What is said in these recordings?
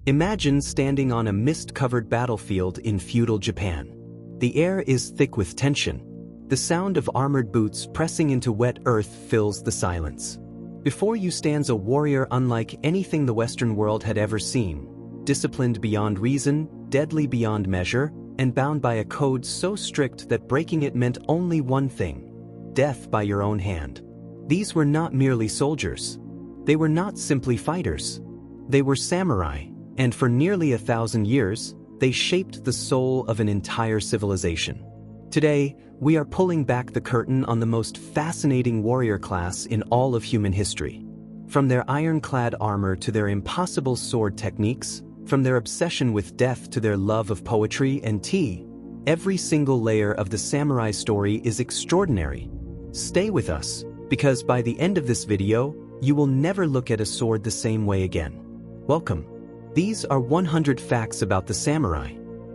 Imagine standing on a mist-covered battlefield in feudal Japan. The air is thick with tension. The sound of armored boots pressing into wet earth fills the silence. Before you stands a warrior unlike anything the Western world had ever seen, disciplined beyond reason, deadly beyond measure, and bound by a code so strict that breaking it meant only one thing: death by your own hand. These were not merely soldiers. They were not simply fighters. They were samurai, and for nearly 1,000 years, they shaped the soul of an entire civilization. Today, we are pulling back the curtain on the most fascinating warrior class in all of human history. From their ironclad armor to their impossible sword techniques, from their obsession with death to their love of poetry and tea, every single layer of the samurai story is extraordinary. Stay with us, because by the end of this video, you will never look at a sword the same way again. Welcome. These are 100 facts about the samurai.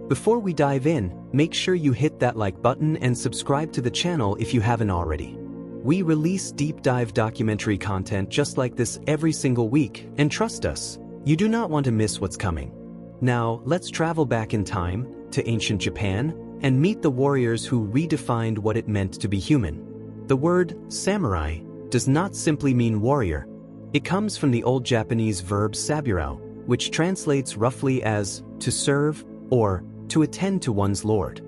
Before we dive in, make sure you hit that like button and subscribe to the channel if you haven't already. We release deep dive documentary content just like this every single week, and trust us, you do not want to miss what's coming. Now, let's travel back in time to ancient Japan and meet the warriors who redefined what it meant to be human. The word samurai does not simply mean warrior. It comes from the old Japanese verb saburao, which translates roughly as to serve or to attend to one's lord.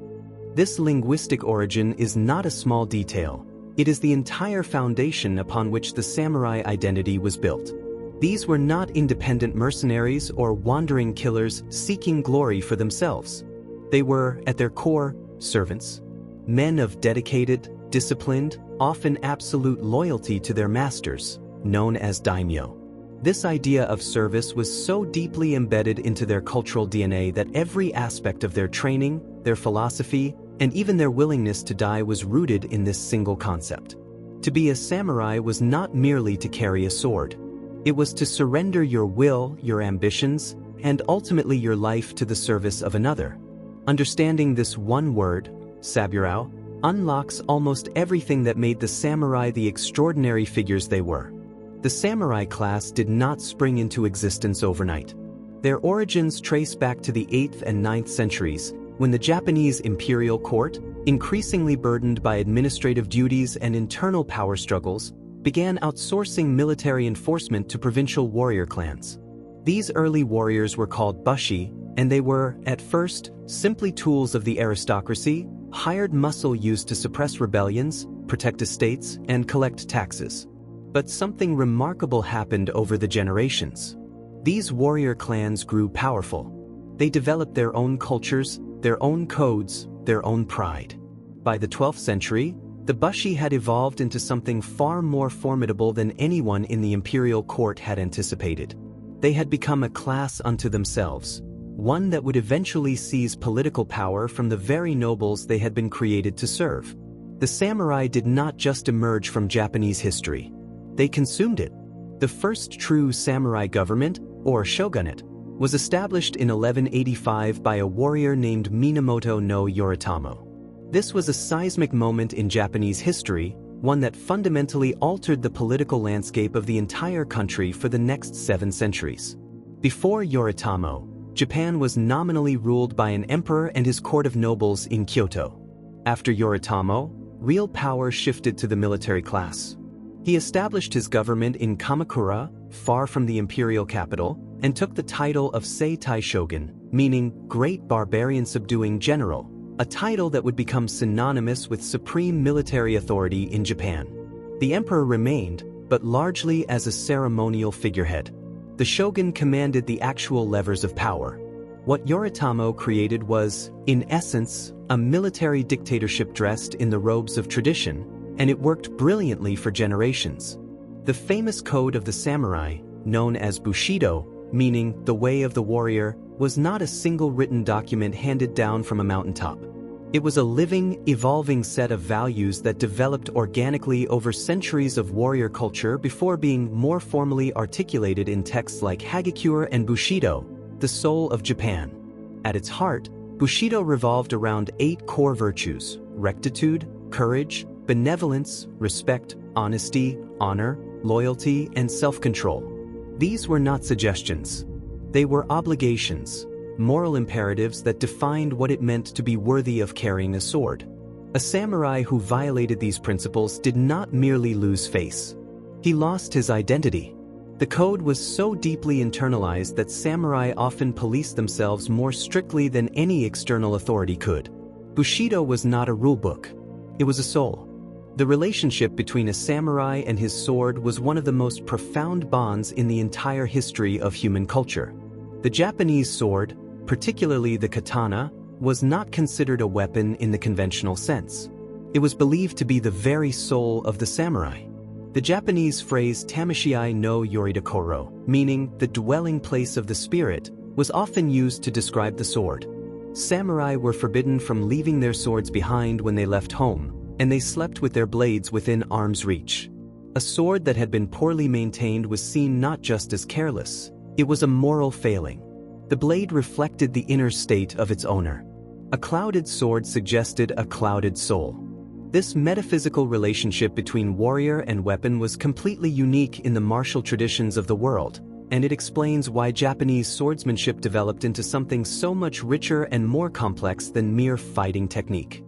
This linguistic origin is not a small detail. It is the entire foundation upon which the samurai identity was built. These were not independent mercenaries or wandering killers seeking glory for themselves. They were, at their core, servants. Men of dedicated, disciplined, often absolute loyalty to their masters, known as daimyo. This idea of service was so deeply embedded into their cultural DNA that every aspect of their training, their philosophy, and even their willingness to die was rooted in this single concept. To be a samurai was not merely to carry a sword. It was to surrender your will, your ambitions, and ultimately your life to the service of another. Understanding this one word, saburao, unlocks almost everything that made the samurai the extraordinary figures they were. The samurai class did not spring into existence overnight. Their origins trace back to the 8th and 9th centuries, when the Japanese imperial court, increasingly burdened by administrative duties and internal power struggles, began outsourcing military enforcement to provincial warrior clans. These early warriors were called bushi, and they were, at first, simply tools of the aristocracy, hired muscle used to suppress rebellions, protect estates, and collect taxes. But something remarkable happened over the generations. These warrior clans grew powerful. They developed their own cultures, their own codes, their own pride. By the 12th century, the bushi had evolved into something far more formidable than anyone in the imperial court had anticipated. They had become a class unto themselves, one that would eventually seize political power from the very nobles they had been created to serve. The samurai did not just emerge from Japanese history. They consumed it. The first true samurai government, or shogunate, was established in 1185 by a warrior named Minamoto no Yoritomo. This was a seismic moment in Japanese history, one that fundamentally altered the political landscape of the entire country for the next 7 centuries. Before Yoritomo, Japan was nominally ruled by an emperor and his court of nobles in Kyoto. After Yoritomo, real power shifted to the military class. He established his government in Kamakura, far from the imperial capital, and took the title of Seitai Shogun, meaning Great Barbarian Subduing General, a title that would become synonymous with supreme military authority in Japan. The emperor remained, but largely as a ceremonial figurehead. The shogun commanded the actual levers of power. What Yoritomo created was, in essence, a military dictatorship dressed in the robes of tradition, and it worked brilliantly for generations. The famous code of the samurai, known as Bushido, meaning the way of the warrior, was not a single written document handed down from a mountaintop. It was a living, evolving set of values that developed organically over centuries of warrior culture before being more formally articulated in texts like Hagakure and Bushido, the soul of Japan. At its heart, Bushido revolved around 8 core virtues: rectitude, courage, benevolence, respect, honesty, honor, loyalty, and self-control. These were not suggestions. They were obligations, moral imperatives that defined what it meant to be worthy of carrying a sword. A samurai who violated these principles did not merely lose face. He lost his identity. The code was so deeply internalized that samurai often policed themselves more strictly than any external authority could. Bushido was not a rulebook. It was a soul. The relationship between a samurai and his sword was one of the most profound bonds in the entire history of human culture. The Japanese sword, particularly the katana, was not considered a weapon in the conventional sense. It was believed to be the very soul of the samurai. The Japanese phrase tamashii no yoridokoro, meaning the dwelling place of the spirit, was often used to describe the sword. Samurai were forbidden from leaving their swords behind when they left home, and they slept with their blades within arm's reach. A sword that had been poorly maintained was seen not just as careless, it was a moral failing. The blade reflected the inner state of its owner. A clouded sword suggested a clouded soul. This metaphysical relationship between warrior and weapon was completely unique in the martial traditions of the world, and it explains why Japanese swordsmanship developed into something so much richer and more complex than mere fighting technique.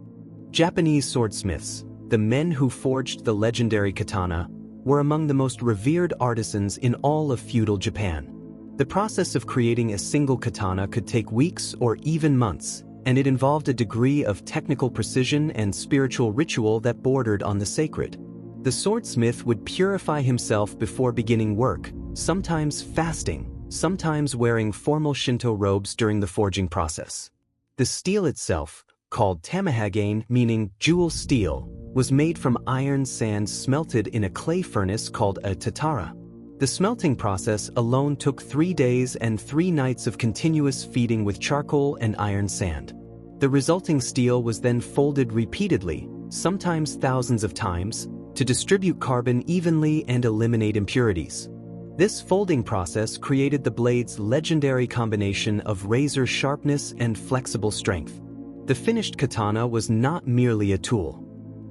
Japanese swordsmiths, the men who forged the legendary katana, were among the most revered artisans in all of feudal Japan. The process of creating a single katana could take weeks or even months, and it involved a degree of technical precision and spiritual ritual that bordered on the sacred. The swordsmith would purify himself before beginning work, sometimes fasting, sometimes wearing formal Shinto robes during the forging process. The steel itself, called tamahagane, meaning jewel steel, was made from iron sand smelted in a clay furnace called a tatara. The smelting process alone took 3 days and 3 nights of continuous feeding with charcoal and iron sand. The resulting steel was then folded repeatedly, sometimes thousands of times, to distribute carbon evenly and eliminate impurities. This folding process created the blade's legendary combination of razor sharpness and flexible strength. The finished katana was not merely a tool.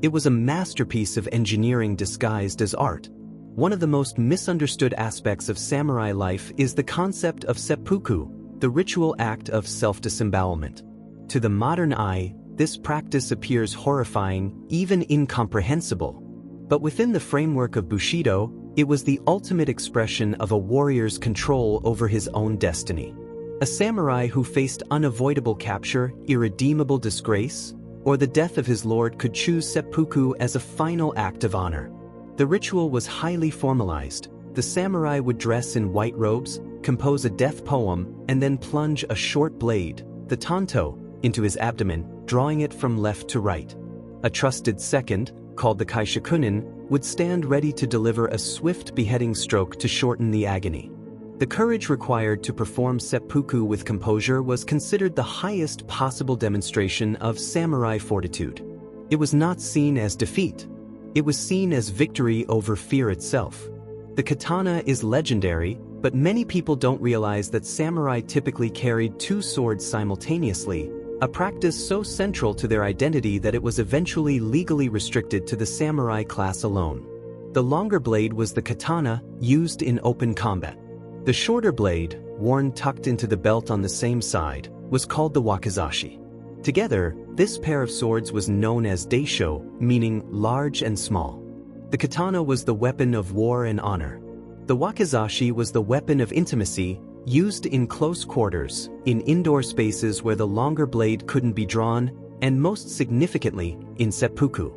It was a masterpiece of engineering disguised as art. One of the most misunderstood aspects of samurai life is the concept of seppuku, the ritual act of self-disembowelment. To the modern eye, this practice appears horrifying, even incomprehensible. But within the framework of Bushido, it was the ultimate expression of a warrior's control over his own destiny. A samurai who faced unavoidable capture, irredeemable disgrace, or the death of his lord could choose seppuku as a final act of honor. The ritual was highly formalized. The samurai would dress in white robes, compose a death poem, and then plunge a short blade, the tanto, into his abdomen, drawing it from left to right. A trusted second, called the kaishakunin, would stand ready to deliver a swift beheading stroke to shorten the agony. The courage required to perform seppuku with composure was considered the highest possible demonstration of samurai fortitude. It was not seen as defeat. It was seen as victory over fear itself. The katana is legendary, but many people don't realize that samurai typically carried 2 swords simultaneously, a practice so central to their identity that it was eventually legally restricted to the samurai class alone. The longer blade was the katana, used in open combat. The shorter blade, worn tucked into the belt on the same side, was called the wakizashi. Together, this pair of swords was known as daisho, meaning large and small. The katana was the weapon of war and honor. The wakizashi was the weapon of intimacy, used in close quarters, in indoor spaces where the longer blade couldn't be drawn, and most significantly, in seppuku.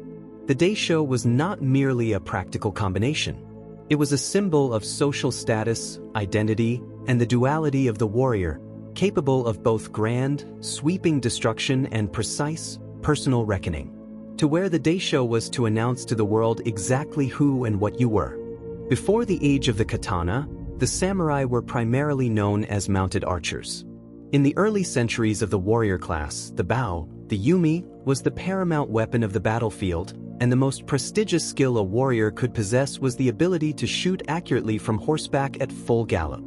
The daisho was not merely a practical combination. It was a symbol of social status, identity, and the duality of the warrior, capable of both grand, sweeping destruction and precise, personal reckoning. To wear the daisho was to announce to the world exactly who and what you were. Before the age of the katana, the samurai were primarily known as mounted archers. In the early centuries of the warrior class, the bow, the yumi, was the paramount weapon of the battlefield, and the most prestigious skill a warrior could possess was the ability to shoot accurately from horseback at full gallop.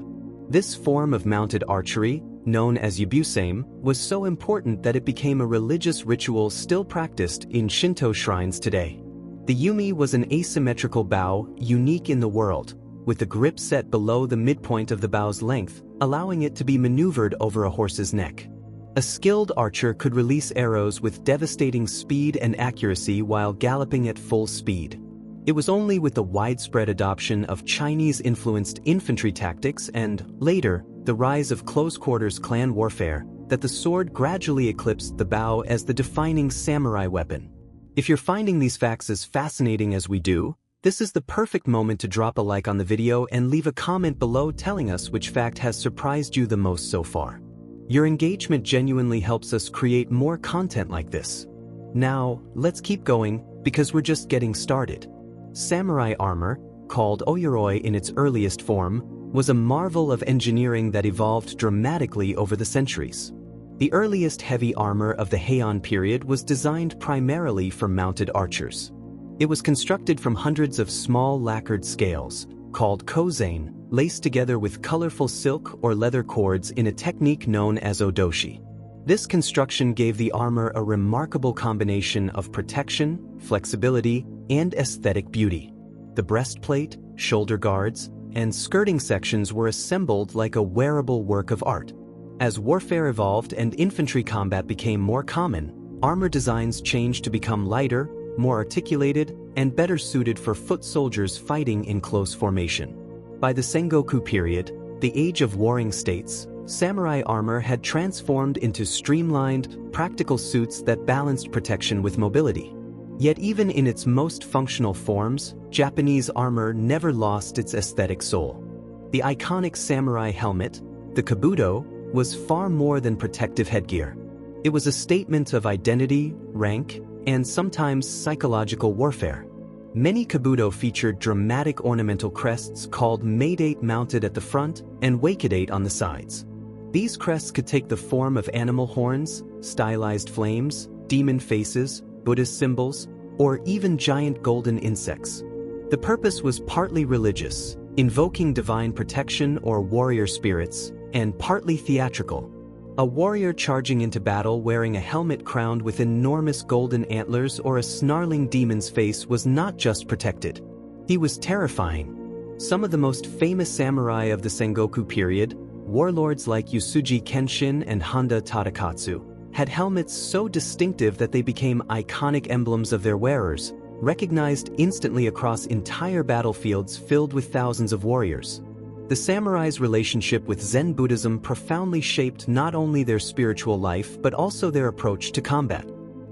This form of mounted archery, known as yabusame, was so important that it became a religious ritual still practiced in Shinto shrines today. The yumi was an asymmetrical bow, unique in the world, with the grip set below the midpoint of the bow's length, allowing it to be maneuvered over a horse's neck. A skilled archer could release arrows with devastating speed and accuracy while galloping at full speed. It was only with the widespread adoption of Chinese-influenced infantry tactics and, later, the rise of close-quarters clan warfare that the sword gradually eclipsed the bow as the defining samurai weapon. If you're finding these facts as fascinating as we do, this is the perfect moment to drop a like on the video and leave a comment below telling us which fact has surprised you the most so far. Your engagement genuinely helps us create more content like this. Now, let's keep going, because we're just getting started. Samurai armor, called oyuroi in its earliest form, was a marvel of engineering that evolved dramatically over the centuries. The earliest heavy armor of the Heian period was designed primarily for mounted archers. It was constructed from hundreds of small lacquered scales, called kozain, laced together with colorful silk or leather cords in a technique known as odoshi. This construction gave the armor a remarkable combination of protection, flexibility, and aesthetic beauty. The breastplate, shoulder guards, and skirting sections were assembled like a wearable work of art. As warfare evolved and infantry combat became more common, armor designs changed to become lighter, more articulated, and better suited for foot soldiers fighting in close formation. By the Sengoku period, the age of warring states, samurai armor had transformed into streamlined, practical suits that balanced protection with mobility. Yet even in its most functional forms, Japanese armor never lost its aesthetic soul. The iconic samurai helmet, the kabuto, was far more than protective headgear. It was a statement of identity, rank, and sometimes psychological warfare. Many kabuto featured dramatic ornamental crests called maedate mounted at the front and wakadate on the sides. These crests could take the form of animal horns, stylized flames, demon faces, Buddhist symbols, or even giant golden insects. The purpose was partly religious, invoking divine protection or warrior spirits, and partly theatrical. A warrior charging into battle wearing a helmet crowned with enormous golden antlers or a snarling demon's face was not just protected. He was terrifying. Some of the most famous samurai of the Sengoku period, warlords like Yasuji Kenshin and Honda Tadakatsu, had helmets so distinctive that they became iconic emblems of their wearers, recognized instantly across entire battlefields filled with thousands of warriors. The samurai's relationship with Zen Buddhism profoundly shaped not only their spiritual life but also their approach to combat.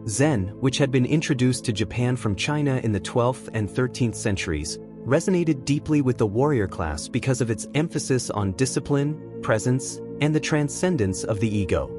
Zen, which had been introduced to Japan from China in the 12th and 13th centuries, resonated deeply with the warrior class because of its emphasis on discipline, presence, and the transcendence of the ego.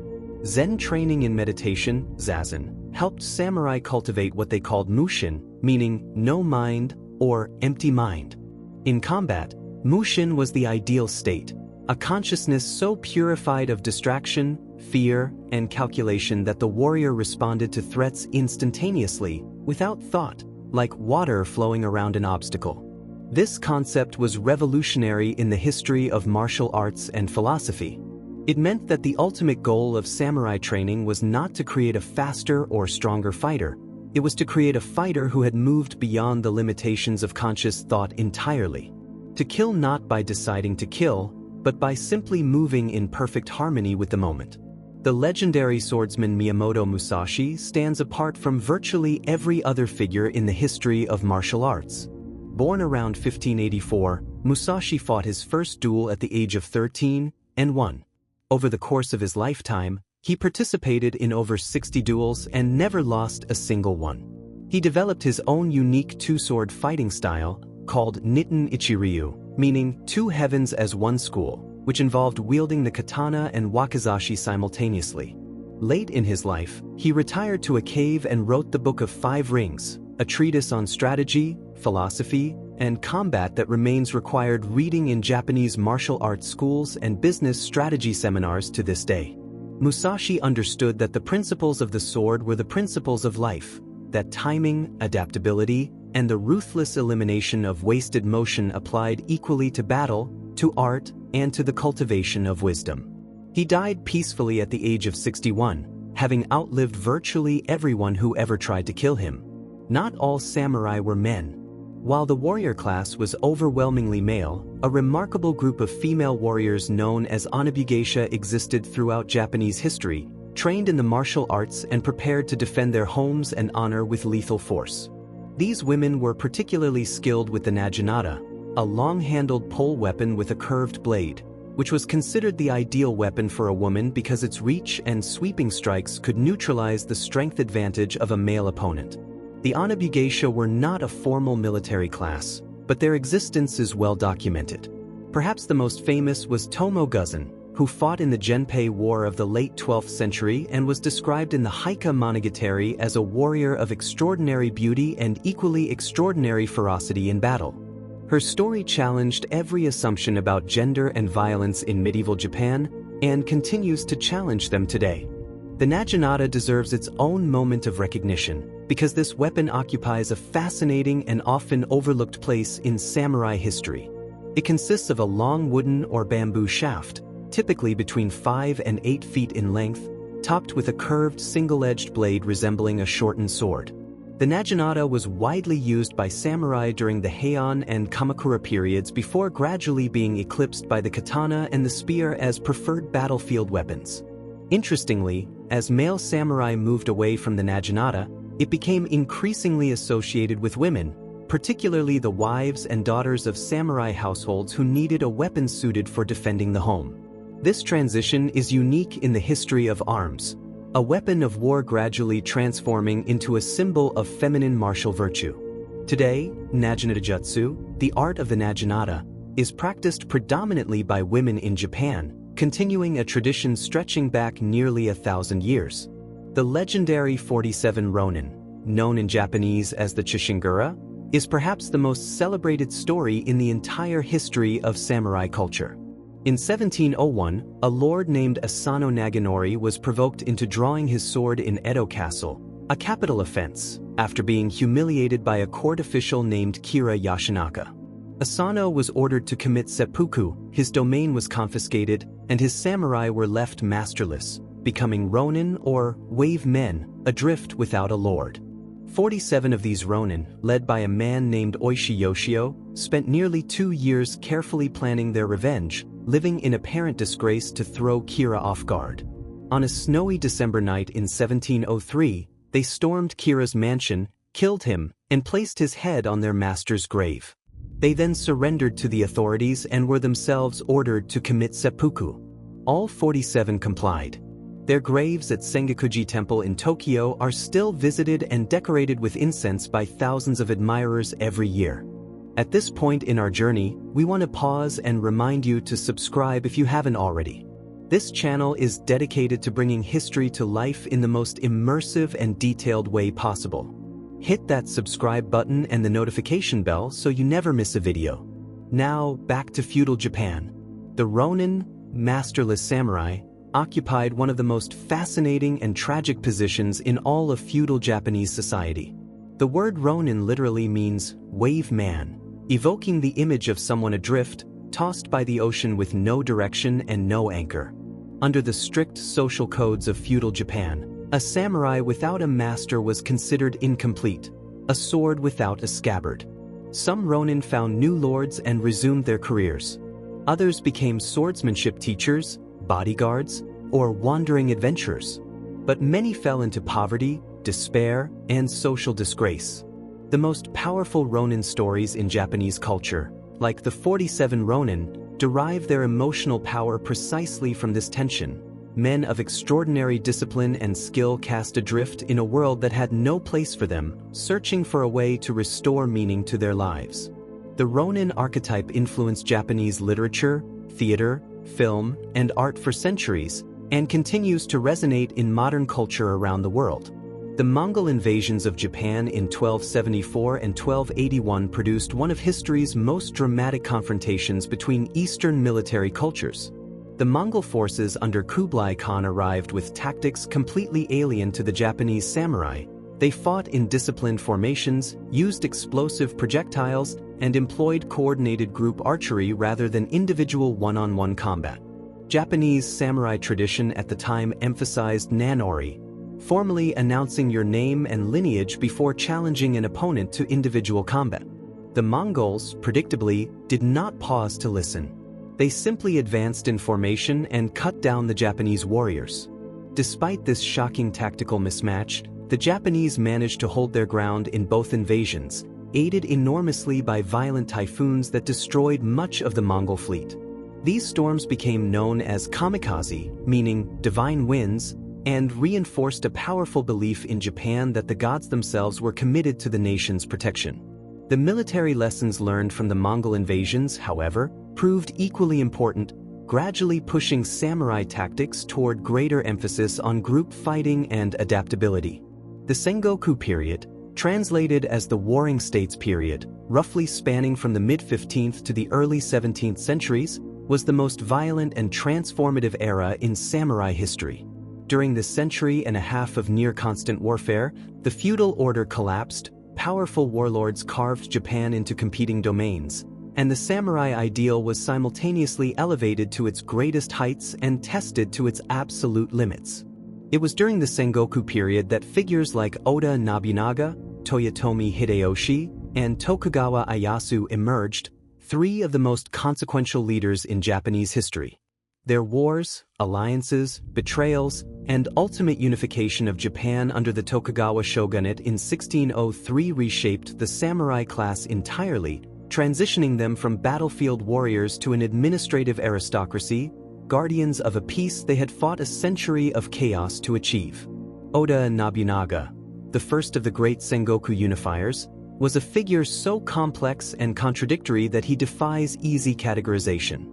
Zen training in meditation, zazen, helped samurai cultivate what they called mushin, meaning no mind or empty mind. In combat, mushin was the ideal state, a consciousness so purified of distraction, fear, and calculation that the warrior responded to threats instantaneously, without thought, like water flowing around an obstacle. This concept was revolutionary in the history of martial arts and philosophy. It meant that the ultimate goal of samurai training was not to create a faster or stronger fighter. It was to create a fighter who had moved beyond the limitations of conscious thought entirely. To kill not by deciding to kill, but by simply moving in perfect harmony with the moment. The legendary swordsman Miyamoto Musashi stands apart from virtually every other figure in the history of martial arts. Born around 1584, Musashi fought his first duel at the age of 13 and won. Over the course of his lifetime, he participated in over 60 duels and never lost a single one. He developed his own unique two-sword fighting style, called Nitten Ichiryu, meaning two heavens as one school, which involved wielding the katana and wakizashi simultaneously. Late in his life, he retired to a cave and wrote the Book of Five Rings, a treatise on strategy, philosophy, and combat that remains required reading in Japanese martial arts schools and business strategy seminars to this day. Musashi understood that the principles of the sword were the principles of life, that timing, adaptability, and the ruthless elimination of wasted motion applied equally to battle, to art, and to the cultivation of wisdom. He died peacefully at the age of 61, having outlived virtually everyone who ever tried to kill him. Not all samurai were men. While the warrior class was overwhelmingly male, a remarkable group of female warriors known as onabugeisha existed throughout Japanese history, trained in the martial arts and prepared to defend their homes and honor with lethal force. These women were particularly skilled with the naginata, a long-handled pole weapon with a curved blade, which was considered the ideal weapon for a woman because its reach and sweeping strikes could neutralize the strength advantage of a male opponent. The onabugeisha were not a formal military class, but their existence is well documented. Perhaps the most famous was Tomo Guzan, who fought in the Genpei War of the late 12th century and was described in the Heike Monogatari as a warrior of extraordinary beauty and equally extraordinary ferocity in battle. Her story challenged every assumption about gender and violence in medieval Japan and continues to challenge them today. The naginata deserves its own moment of recognition because this weapon occupies a fascinating and often overlooked place in samurai history. It consists of a long wooden or bamboo shaft, typically between 5 and 8 feet in length, topped with a curved single-edged blade resembling a shortened sword. The naginata was widely used by samurai during the Heian and Kamakura periods before gradually being eclipsed by the katana and the spear as preferred battlefield weapons. Interestingly, as male samurai moved away from the naginata, it became increasingly associated with women, particularly the wives and daughters of samurai households who needed a weapon suited for defending the home. This transition is unique in the history of arms, a weapon of war gradually transforming into a symbol of feminine martial virtue. Today, naginata-jutsu, the art of the naginata, is practiced predominantly by women in Japan, continuing a tradition stretching back nearly 1,000 years. The legendary 47 ronin, known in Japanese as the Chishingura, is perhaps the most celebrated story in the entire history of samurai culture. In 1701, a lord named Asano Naganori was provoked into drawing his sword in Edo Castle, a capital offense, after being humiliated by a court official named Kira Yashinaka. Asano was ordered to commit seppuku, his domain was confiscated, and his samurai were left masterless, becoming ronin or wave men, adrift without a lord. 47 of these ronin, led by a man named Oishi Yoshio, spent nearly 2 years carefully planning their revenge, living in apparent disgrace to throw Kira off guard. On a snowy December night in 1703, they stormed Kira's mansion, killed him, and placed his head on their master's grave. They then surrendered to the authorities and were themselves ordered to commit seppuku. All 47 complied. Their graves at Sengakuji Temple in Tokyo are still visited and decorated with incense by thousands of admirers every year. At this point in our journey, we want to pause and remind you to subscribe if you haven't already. This channel is dedicated to bringing history to life in the most immersive and detailed way possible. Hit that subscribe button and the notification bell so you never miss a video. Now, back to feudal Japan. The ronin, masterless samurai, occupied one of the most fascinating and tragic positions in all of feudal Japanese society. The word ronin literally means wave man, evoking the image of someone adrift, tossed by the ocean with no direction and no anchor. Under the strict social codes of feudal Japan, a samurai without a master was considered incomplete, a sword without a scabbard. Some ronin found new lords and resumed their careers. Others became swordsmanship teachers, bodyguards, or wandering adventurers. But many fell into poverty, despair, and social disgrace. The most powerful ronin stories in Japanese culture, like the 47 ronin, derive their emotional power precisely from this tension. Men of extraordinary discipline and skill cast adrift in a world that had no place for them, searching for a way to restore meaning to their lives. The ronin archetype influenced Japanese literature, theater, film, and art for centuries, and continues to resonate in modern culture around the world. The Mongol invasions of Japan in 1274 and 1281 produced one of history's most dramatic confrontations between Eastern military cultures. The Mongol forces under Kublai Khan arrived with tactics completely alien to the Japanese samurai. They fought in disciplined formations, used explosive projectiles, and employed coordinated group archery rather than individual one-on-one combat. Japanese samurai tradition at the time emphasized nanori, formally announcing your name and lineage before challenging an opponent to individual combat. The Mongols, predictably, did not pause to listen. They simply advanced in formation and cut down the Japanese warriors. Despite this shocking tactical mismatch, the Japanese managed to hold their ground in both invasions, aided enormously by violent typhoons that destroyed much of the Mongol fleet. These storms became known as kamikaze, meaning divine winds, and reinforced a powerful belief in Japan that the gods themselves were committed to the nation's protection. The military lessons learned from the Mongol invasions, however, proved equally important, gradually pushing samurai tactics toward greater emphasis on group fighting and adaptability. The Sengoku period, translated as the Warring States period, roughly spanning from the mid-15th to the early 17th centuries, was the most violent and transformative era in samurai history. During this century and a half of near-constant warfare, the feudal order collapsed, powerful warlords carved Japan into competing domains, and the samurai ideal was simultaneously elevated to its greatest heights and tested to its absolute limits. It was during the Sengoku period that figures like Oda Nobunaga, Toyotomi Hideyoshi, and Tokugawa Ieyasu emerged, three of the most consequential leaders in Japanese history. Their wars, alliances, betrayals, and ultimate unification of Japan under the Tokugawa shogunate in 1603 reshaped the samurai class entirely, transitioning them from battlefield warriors to an administrative aristocracy, guardians of a peace they had fought a century of chaos to achieve. Oda Nobunaga, the first of the great Sengoku unifiers, was a figure so complex and contradictory that he defies easy categorization.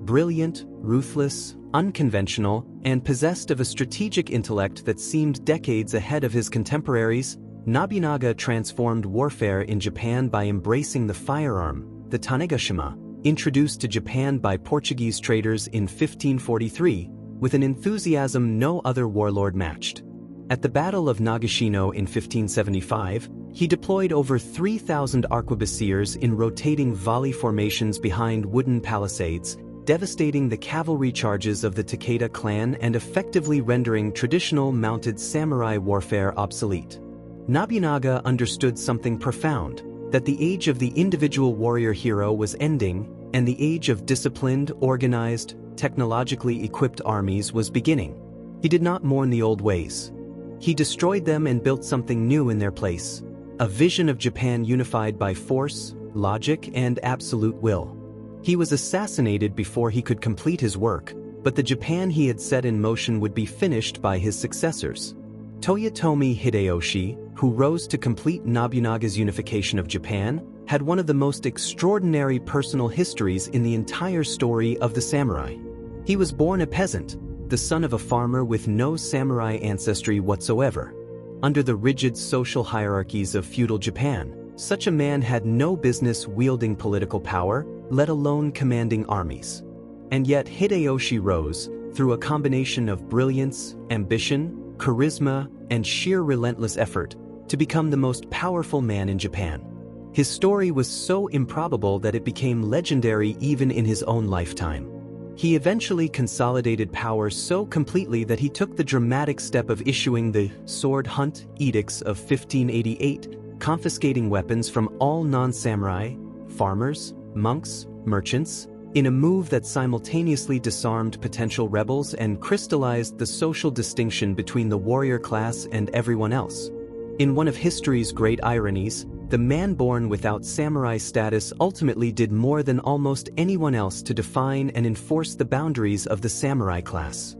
Brilliant, ruthless, unconventional, and possessed of a strategic intellect that seemed decades ahead of his contemporaries, Nobunaga transformed warfare in Japan by embracing the firearm, the tanegashima, introduced to Japan by Portuguese traders in 1543, with an enthusiasm no other warlord matched. At the Battle of Nagashino in 1575, he deployed over 3,000 arquebusiers in rotating volley formations behind wooden palisades, devastating the cavalry charges of the Takeda clan and effectively rendering traditional mounted samurai warfare obsolete. Nobunaga understood something profound, that the age of the individual warrior hero was ending, and the age of disciplined, organized, technologically equipped armies was beginning. He did not mourn the old ways. He destroyed them and built something new in their place, a vision of Japan unified by force, logic, and absolute will. He was assassinated before he could complete his work, but the Japan he had set in motion would be finished by his successors. Toyotomi Hideyoshi, who rose to complete Nobunaga's unification of Japan, had one of the most extraordinary personal histories in the entire story of the samurai. He was born a peasant, the son of a farmer with no samurai ancestry whatsoever. Under the rigid social hierarchies of feudal Japan, such a man had no business wielding political power, let alone commanding armies. And yet Hideyoshi rose, through a combination of brilliance, ambition, charisma, and sheer relentless effort, to become the most powerful man in Japan. His story was so improbable that it became legendary even in his own lifetime. He eventually consolidated power so completely that he took the dramatic step of issuing the Sword Hunt Edicts of 1588, confiscating weapons from all non-samurai, farmers, monks, merchants, in a move that simultaneously disarmed potential rebels and crystallized the social distinction between the warrior class and everyone else. In one of history's great ironies, the man born without samurai status ultimately did more than almost anyone else to define and enforce the boundaries of the samurai class.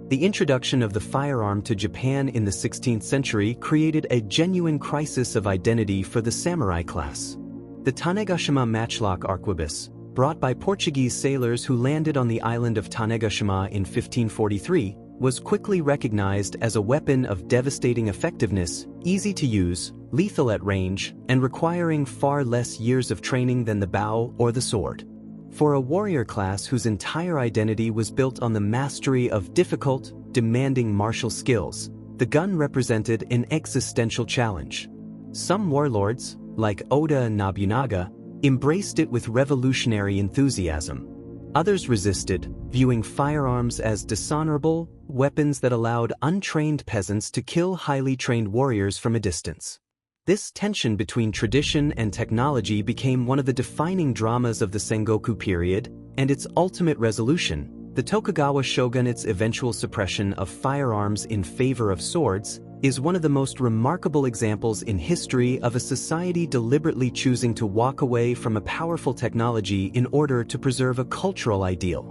The introduction of the firearm to Japan in the 16th century created a genuine crisis of identity for the samurai class. The Tanegashima matchlock arquebus, brought by Portuguese sailors who landed on the island of Tanegashima in 1543, was quickly recognized as a weapon of devastating effectiveness, easy to use, lethal at range, and requiring far less years of training than the bow or the sword. For a warrior class whose entire identity was built on the mastery of difficult, demanding martial skills, the gun represented an existential challenge. Some warlords, like Oda Nobunaga, embraced it with revolutionary enthusiasm. Others resisted, viewing firearms as dishonorable, weapons that allowed untrained peasants to kill highly trained warriors from a distance. This tension between tradition and technology became one of the defining dramas of the Sengoku period, and its ultimate resolution, the Tokugawa shogunate's eventual suppression of firearms in favor of swords, is one of the most remarkable examples in history of a society deliberately choosing to walk away from a powerful technology in order to preserve a cultural ideal.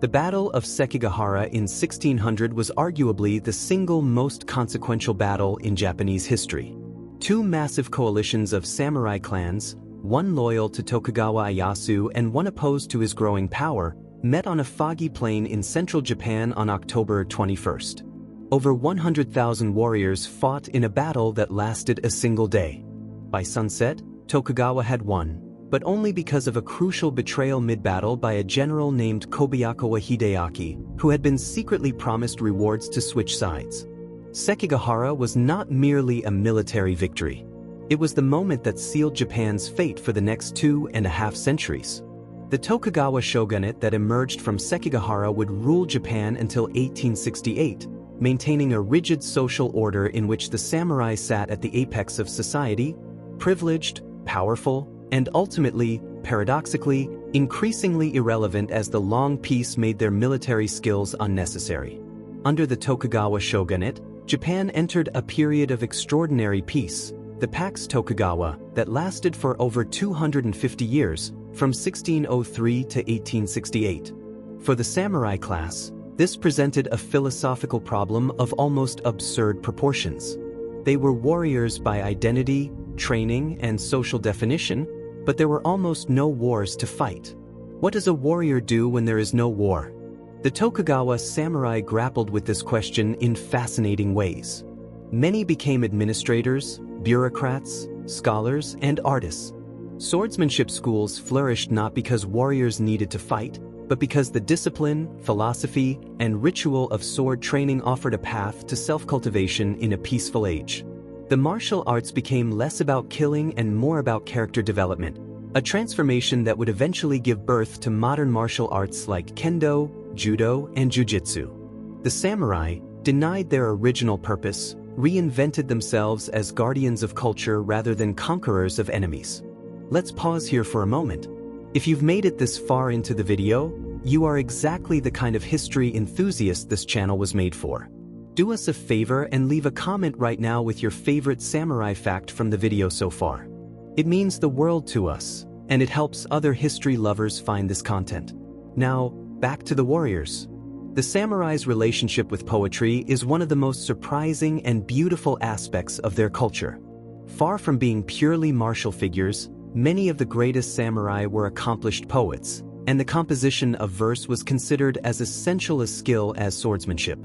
The Battle of Sekigahara in 1600 was arguably the single most consequential battle in Japanese history. Two massive coalitions of samurai clans, one loyal to Tokugawa Ieyasu and one opposed to his growing power, met on a foggy plain in central Japan on October 21st. Over 100,000 warriors fought in a battle that lasted a single day. By sunset, Tokugawa had won, but only because of a crucial betrayal mid-battle by a general named Kobayakawa Hideaki, who had been secretly promised rewards to switch sides. Sekigahara was not merely a military victory. It was the moment that sealed Japan's fate for the next 2.5 centuries. The Tokugawa shogunate that emerged from Sekigahara would rule Japan until 1868, maintaining a rigid social order in which the samurai sat at the apex of society, privileged, powerful, and ultimately, paradoxically, increasingly irrelevant as the long peace made their military skills unnecessary. Under the Tokugawa shogunate, Japan entered a period of extraordinary peace, the Pax Tokugawa, that lasted for over 250 years, from 1603 to 1868. For the samurai class, this presented a philosophical problem of almost absurd proportions. They were warriors by identity, training, and social definition, but there were almost no wars to fight. What does a warrior do when there is no war? The Tokugawa samurai grappled with this question in fascinating ways. Many became administrators, bureaucrats, scholars, and artists. Swordsmanship schools flourished not because warriors needed to fight, but because the discipline, philosophy, and ritual of sword training offered a path to self-cultivation in a peaceful age. The martial arts became less about killing and more about character development, a transformation that would eventually give birth to modern martial arts like kendo, judo, and jujitsu. The samurai, denied their original purpose, reinvented themselves as guardians of culture rather than conquerors of enemies. Let's pause here for a moment. If you've made it this far into the video, you are exactly the kind of history enthusiast this channel was made for. Do us a favor and leave a comment right now with your favorite samurai fact from the video so far. It means the world to us, and it helps other history lovers find this content. Now, back to the warriors. The samurai's relationship with poetry is one of the most surprising and beautiful aspects of their culture. Far from being purely martial figures, many of the greatest samurai were accomplished poets, and the composition of verse was considered as essential a skill as swordsmanship.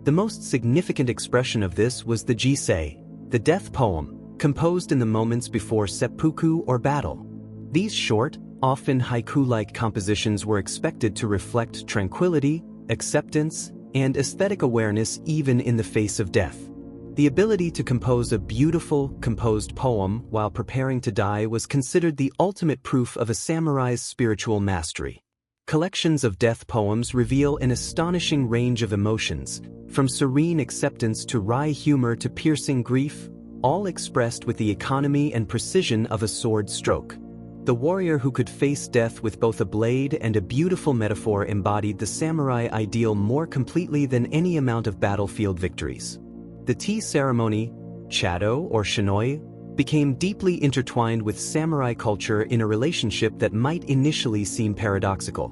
The most significant expression of this was the jisei, the death poem, composed in the moments before seppuku or battle. These short, often haiku-like compositions were expected to reflect tranquility, acceptance, and aesthetic awareness even in the face of death. The ability to compose a beautiful, composed poem while preparing to die was considered the ultimate proof of a samurai's spiritual mastery. Collections of death poems reveal an astonishing range of emotions, from serene acceptance to wry humor to piercing grief, all expressed with the economy and precision of a sword stroke. The warrior who could face death with both a blade and a beautiful metaphor embodied the samurai ideal more completely than any amount of battlefield victories. The tea ceremony, chado or shinoi, became deeply intertwined with samurai culture in a relationship that might initially seem paradoxical.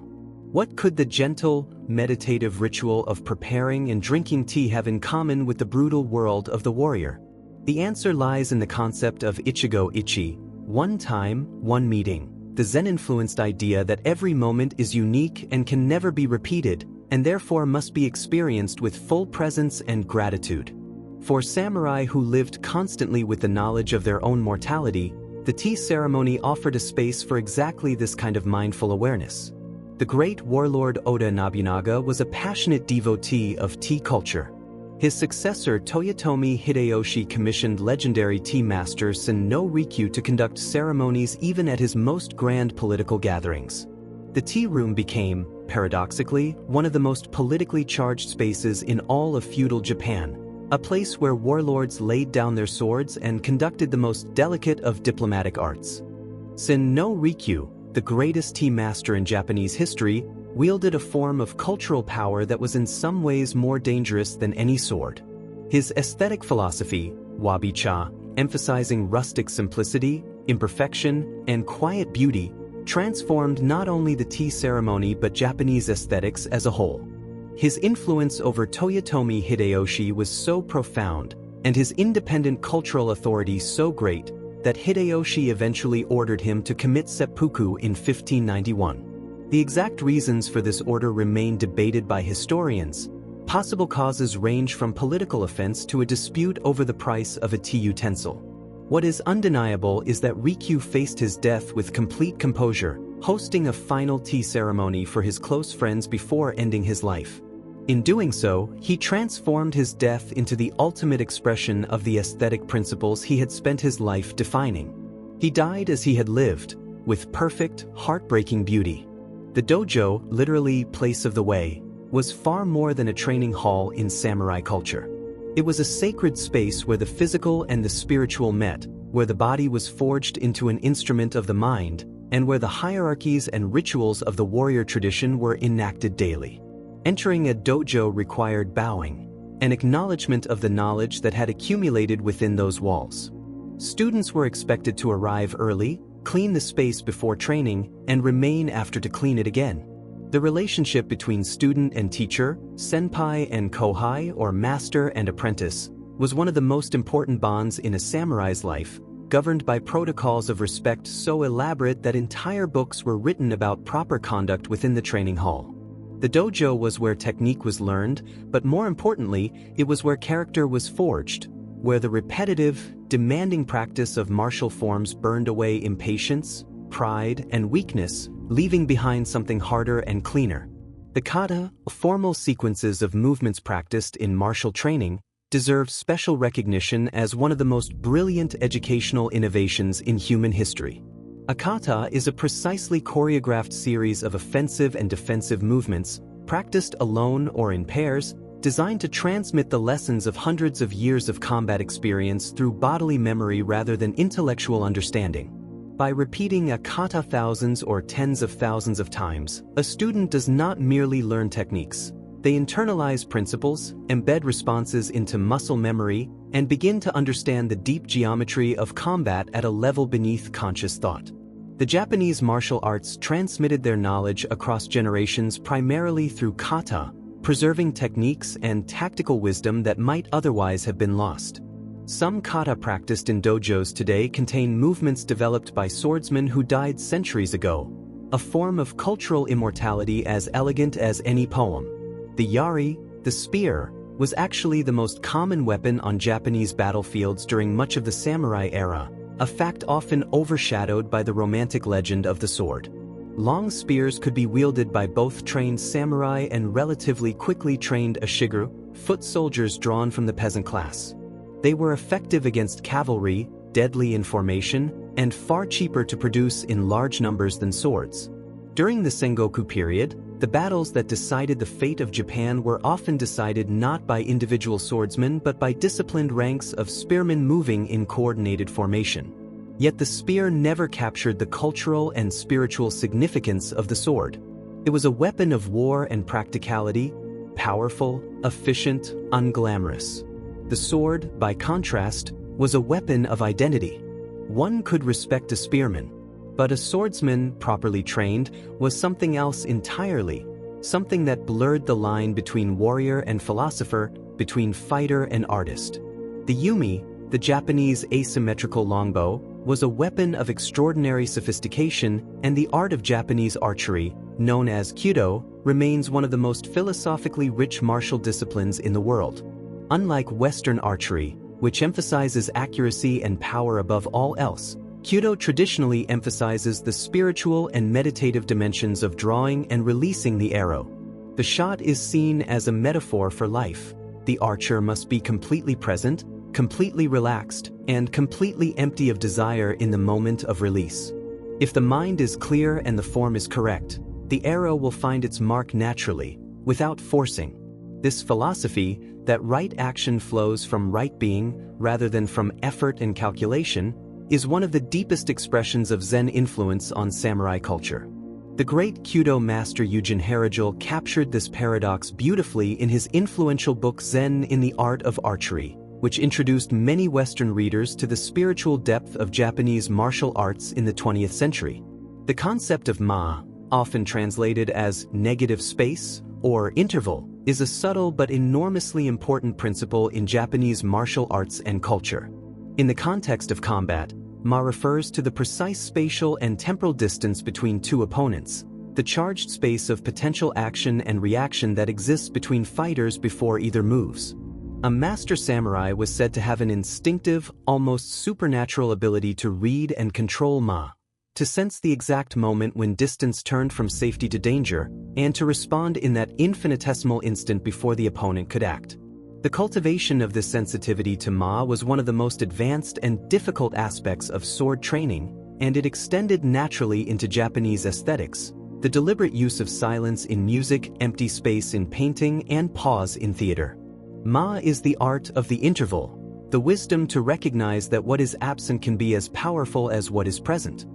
What could the gentle, meditative ritual of preparing and drinking tea have in common with the brutal world of the warrior? The answer lies in the concept of ichigo ichi, one time, one meeting, the Zen-influenced idea that every moment is unique and can never be repeated, and therefore must be experienced with full presence and gratitude. For samurai who lived constantly with the knowledge of their own mortality, the tea ceremony offered a space for exactly this kind of mindful awareness. The great warlord Oda Nobunaga was a passionate devotee of tea culture. His successor Toyotomi Hideyoshi commissioned legendary tea master Sen no Rikyu to conduct ceremonies even at his most grand political gatherings. The tea room became, paradoxically, one of the most politically charged spaces in all of feudal Japan, a place where warlords laid down their swords and conducted the most delicate of diplomatic arts. Sen no Rikyu, the greatest tea master in Japanese history, wielded a form of cultural power that was in some ways more dangerous than any sword. His aesthetic philosophy, wabi-cha, emphasizing rustic simplicity, imperfection, and quiet beauty, transformed not only the tea ceremony but Japanese aesthetics as a whole. His influence over Toyotomi Hideyoshi was so profound, and his independent cultural authority so great, that Hideyoshi eventually ordered him to commit seppuku in 1591. The exact reasons for this order remain debated by historians. Possible causes range from political offense to a dispute over the price of a tea utensil. What is undeniable is that Rikyu faced his death with complete composure, hosting a final tea ceremony for his close friends before ending his life. In doing so, he transformed his death into the ultimate expression of the aesthetic principles he had spent his life defining. He died as he had lived, with perfect, heartbreaking beauty. The dojo, literally place of the way, was far more than a training hall in samurai culture. It was a sacred space where the physical and the spiritual met, where the body was forged into an instrument of the mind, and where the hierarchies and rituals of the warrior tradition were enacted daily. Entering a dojo required bowing, an acknowledgement of the knowledge that had accumulated within those walls. Students were expected to arrive early, clean the space before training, and remain after to clean it again. The relationship between student and teacher, senpai and kohai or master and apprentice, was one of the most important bonds in a samurai's life, governed by protocols of respect so elaborate that entire books were written about proper conduct within the training hall. The dojo was where technique was learned, but more importantly, it was where character was forged, where the repetitive, demanding practice of martial forms burned away impatience, pride, and weakness, leaving behind something harder and cleaner. The kata, formal sequences of movements practiced in martial training, deserve special recognition as one of the most brilliant educational innovations in human history. A kata is a precisely choreographed series of offensive and defensive movements, practiced alone or in pairs, designed to transmit the lessons of hundreds of years of combat experience through bodily memory rather than intellectual understanding. By repeating a kata thousands or tens of thousands of times, a student does not merely learn techniques. They internalize principles, embed responses into muscle memory, and begin to understand the deep geometry of combat at a level beneath conscious thought. The Japanese martial arts transmitted their knowledge across generations primarily through kata, preserving techniques and tactical wisdom that might otherwise have been lost. Some kata practiced in dojos today contain movements developed by swordsmen who died centuries ago, a form of cultural immortality as elegant as any poem. The yari, the spear, was actually the most common weapon on Japanese battlefields during much of the samurai era, a fact often overshadowed by the romantic legend of the sword. Long spears could be wielded by both trained samurai and relatively quickly trained ashigaru, foot soldiers drawn from the peasant class. They were effective against cavalry, deadly in formation, and far cheaper to produce in large numbers than swords. During the Sengoku period, the battles that decided the fate of Japan were often decided not by individual swordsmen but by disciplined ranks of spearmen moving in coordinated formation. Yet the spear never captured the cultural and spiritual significance of the sword. It was a weapon of war and practicality, powerful, efficient, unglamorous. The sword, by contrast, was a weapon of identity. One could respect a spearman, but a swordsman, properly trained, was something else entirely, something that blurred the line between warrior and philosopher, between fighter and artist. The yumi, the Japanese asymmetrical longbow, was a weapon of extraordinary sophistication, and the art of Japanese archery, known as kyudo, remains one of the most philosophically rich martial disciplines in the world. Unlike Western archery, which emphasizes accuracy and power above all else, kyudo traditionally emphasizes the spiritual and meditative dimensions of drawing and releasing the arrow. The shot is seen as a metaphor for life. The archer must be completely present, completely relaxed, and completely empty of desire in the moment of release. If the mind is clear and the form is correct, the arrow will find its mark naturally, without forcing. This philosophy, that right action flows from right being rather than from effort and calculation, is one of the deepest expressions of Zen influence on samurai culture. The great Kyudo master Eugen Harajul captured this paradox beautifully in his influential book Zen in the Art of Archery, which introduced many Western readers to the spiritual depth of Japanese martial arts in the 20th century. The concept of ma, often translated as negative space or interval, is a subtle but enormously important principle in Japanese martial arts and culture. In the context of combat, ma refers to the precise spatial and temporal distance between two opponents, the charged space of potential action and reaction that exists between fighters before either moves. A master samurai was said to have an instinctive, almost supernatural ability to read and control ma, to sense the exact moment when distance turned from safety to danger, and to respond in that infinitesimal instant before the opponent could act. The cultivation of this sensitivity to ma was one of the most advanced and difficult aspects of sword training, and it extended naturally into Japanese aesthetics, the deliberate use of silence in music, empty space in painting, and pause in theater. Ma is the art of the interval, the wisdom to recognize that what is absent can be as powerful as what is present.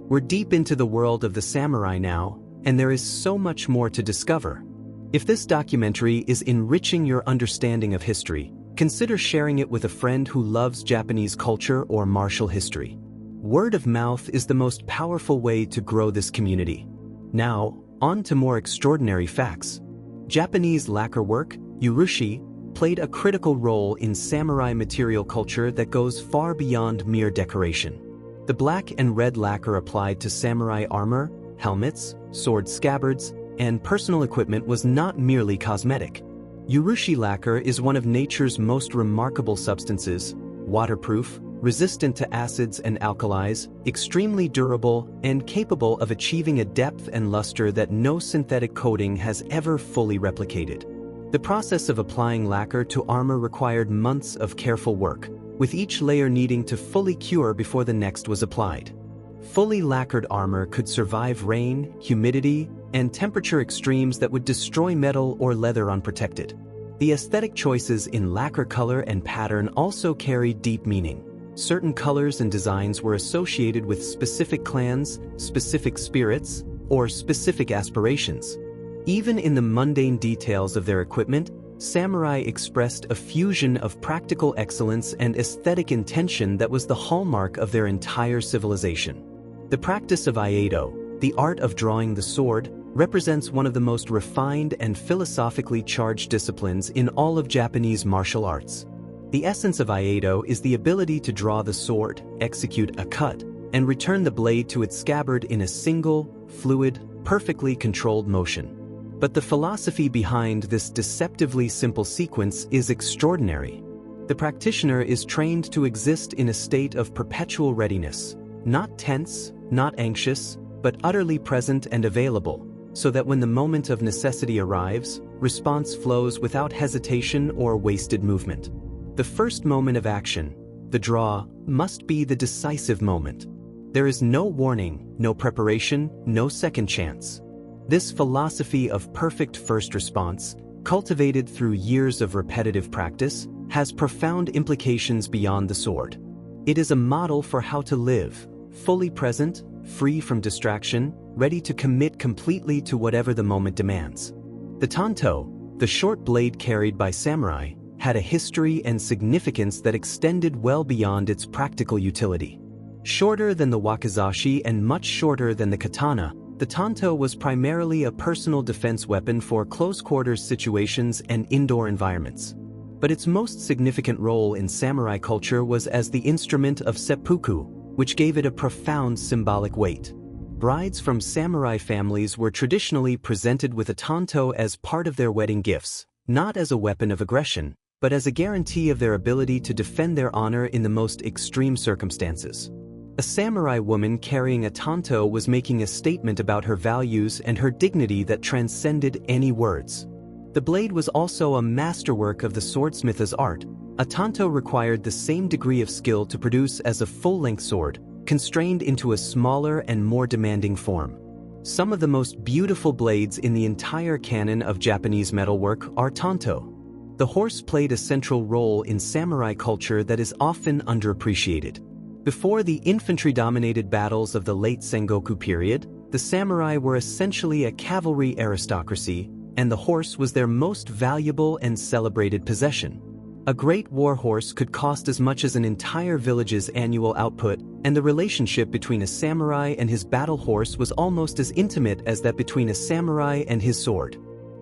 We're deep into the world of the samurai now, and there is so much more to discover. If this documentary is enriching your understanding of history, consider sharing it with a friend who loves Japanese culture or martial history. Word of mouth is the most powerful way to grow this community. Now, on to more extraordinary facts. Japanese lacquer work, urushi, played a critical role in samurai material culture that goes far beyond mere decoration. The black and red lacquer applied to samurai armor, helmets, sword scabbards, and personal equipment was not merely cosmetic. Urushi lacquer is one of nature's most remarkable substances, waterproof, resistant to acids and alkalis, extremely durable, and capable of achieving a depth and luster that no synthetic coating has ever fully replicated. The process of applying lacquer to armor required months of careful work, with each layer needing to fully cure before the next was applied. Fully lacquered armor could survive rain, humidity, and temperature extremes that would destroy metal or leather unprotected. The aesthetic choices in lacquer color and pattern also carried deep meaning. Certain colors and designs were associated with specific clans, specific spirits, or specific aspirations. Even in the mundane details of their equipment, samurai expressed a fusion of practical excellence and aesthetic intention that was the hallmark of their entire civilization. The practice of Aido, the art of drawing the sword, represents one of the most refined and philosophically charged disciplines in all of Japanese martial arts. The essence of Aido is the ability to draw the sword, execute a cut, and return the blade to its scabbard in a single, fluid, perfectly controlled motion. But the philosophy behind this deceptively simple sequence is extraordinary. The practitioner is trained to exist in a state of perpetual readiness, not tense, not anxious, but utterly present and available, so that when the moment of necessity arrives, response flows without hesitation or wasted movement. The first moment of action, the draw, must be the decisive moment. There is no warning, no preparation, no second chance. This philosophy of perfect first response, cultivated through years of repetitive practice, has profound implications beyond the sword. It is a model for how to live, fully present, free from distraction, ready to commit completely to whatever the moment demands. The tanto, the short blade carried by samurai, had a history and significance that extended well beyond its practical utility. Shorter than the wakizashi and much shorter than the katana, the tanto was primarily a personal defense weapon for close-quarters situations and indoor environments. But its most significant role in samurai culture was as the instrument of seppuku, which gave it a profound symbolic weight. Brides from samurai families were traditionally presented with a tanto as part of their wedding gifts, not as a weapon of aggression, but as a guarantee of their ability to defend their honor in the most extreme circumstances. A samurai woman carrying a tanto was making a statement about her values and her dignity that transcended any words. The blade was also a masterwork of the swordsmith's art. A tanto required the same degree of skill to produce as a full-length sword, constrained into a smaller and more demanding form. Some of the most beautiful blades in the entire canon of Japanese metalwork are tanto. The horse played a central role in samurai culture that is often underappreciated. Before the infantry-dominated battles of the late Sengoku period, the samurai were essentially a cavalry aristocracy, and the horse was their most valuable and celebrated possession. A great war horse could cost as much as an entire village's annual output, and the relationship between a samurai and his battle horse was almost as intimate as that between a samurai and his sword.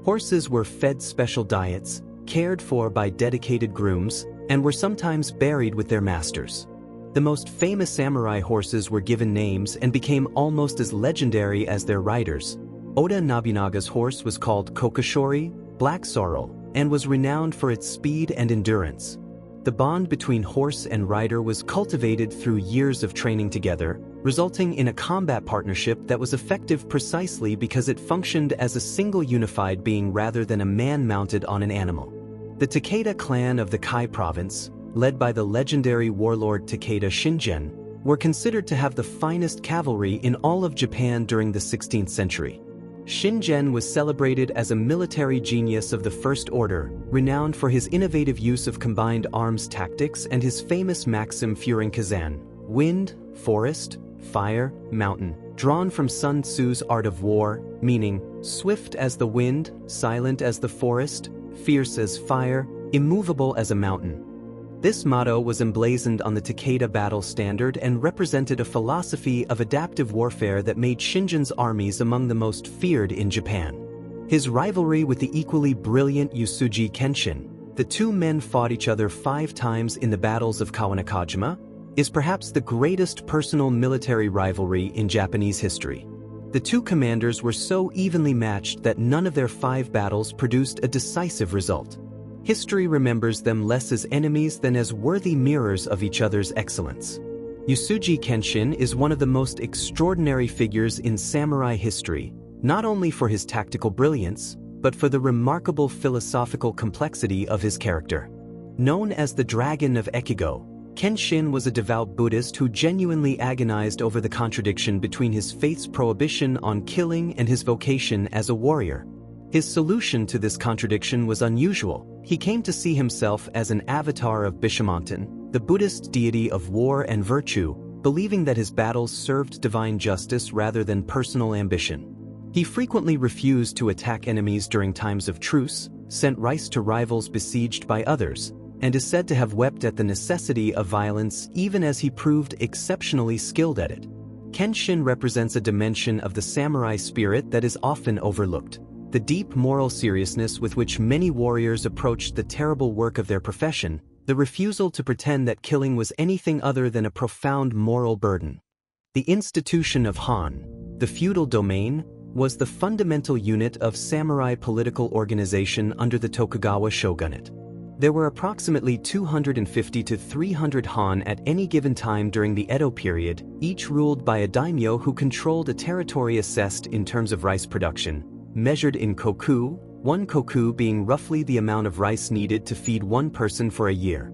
Horses were fed special diets, cared for by dedicated grooms, and were sometimes buried with their masters. The most famous samurai horses were given names and became almost as legendary as their riders. Oda Nobunaga's horse was called Kokashori, Black Sorrel, and was renowned for its speed and endurance. The bond between horse and rider was cultivated through years of training together, resulting in a combat partnership that was effective precisely because it functioned as a single unified being rather than a man mounted on an animal. The Takeda clan of the Kai province, led by the legendary warlord Takeda Shingen, were considered to have the finest cavalry in all of Japan during the 16th century. Shingen was celebrated as a military genius of the First Order, renowned for his innovative use of combined arms tactics and his famous maxim Furin Kazan, wind, forest, fire, mountain, drawn from Sun Tzu's Art of War, meaning swift as the wind, silent as the forest, fierce as fire, immovable as a mountain. This motto was emblazoned on the Takeda battle standard and represented a philosophy of adaptive warfare that made Shingen's armies among the most feared in Japan. His rivalry with the equally brilliant Usuji Kenshin, the two men fought each other 5 times in the battles of Kawanakajima, is perhaps the greatest personal military rivalry in Japanese history. The two commanders were so evenly matched that none of their 5 battles produced a decisive result. History remembers them less as enemies than as worthy mirrors of each other's excellence. Usuji Kenshin is one of the most extraordinary figures in samurai history, not only for his tactical brilliance, but for the remarkable philosophical complexity of his character. Known as the Dragon of Ekigo, Kenshin was a devout Buddhist who genuinely agonized over the contradiction between his faith's prohibition on killing and his vocation as a warrior. His solution to this contradiction was unusual. He came to see himself as an avatar of Bishamonten, the Buddhist deity of war and virtue, believing that his battles served divine justice rather than personal ambition. He frequently refused to attack enemies during times of truce, sent rice to rivals besieged by others, and is said to have wept at the necessity of violence even as he proved exceptionally skilled at it. Kenshin represents a dimension of the samurai spirit that is often overlooked. The deep moral seriousness with which many warriors approached the terrible work of their profession, the refusal to pretend that killing was anything other than a profound moral burden. The institution of Han, the feudal domain, was the fundamental unit of samurai political organization under the Tokugawa shogunate. There were approximately 250 to 300 Han at any given time during the Edo period, each ruled by a daimyo who controlled a territory assessed in terms of rice production, measured in koku, 1 koku being roughly the amount of rice needed to feed 1 person for a year.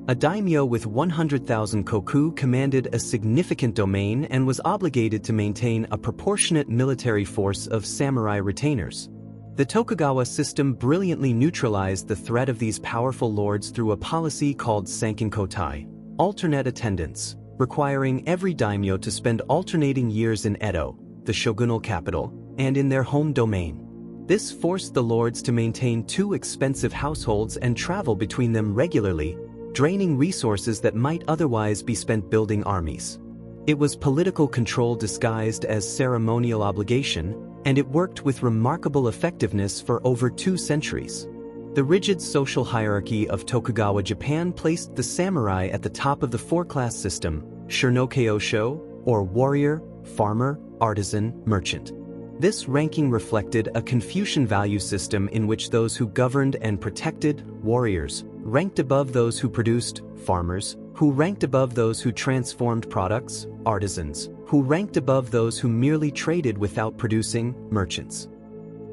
A daimyo with 100,000 koku commanded a significant domain and was obligated to maintain a proportionate military force of samurai retainers. The Tokugawa system brilliantly neutralized the threat of these powerful lords through a policy called Sankinkotai, alternate attendance, requiring every daimyo to spend alternating years in Edo, the shogunal capital, and in their home domain. This forced the lords to maintain 2 expensive households and travel between them regularly, draining resources that might otherwise be spent building armies. It was political control disguised as ceremonial obligation, and it worked with remarkable effectiveness for over 2 centuries. The rigid social hierarchy of Tokugawa Japan placed the samurai at the top of the 4-class system, Shirnokeosho, or warrior, farmer, artisan, merchant. This ranking reflected a Confucian value system in which those who governed and protected, warriors, ranked above those who produced, farmers, who ranked above those who transformed products, artisans, who ranked above those who merely traded without producing, merchants.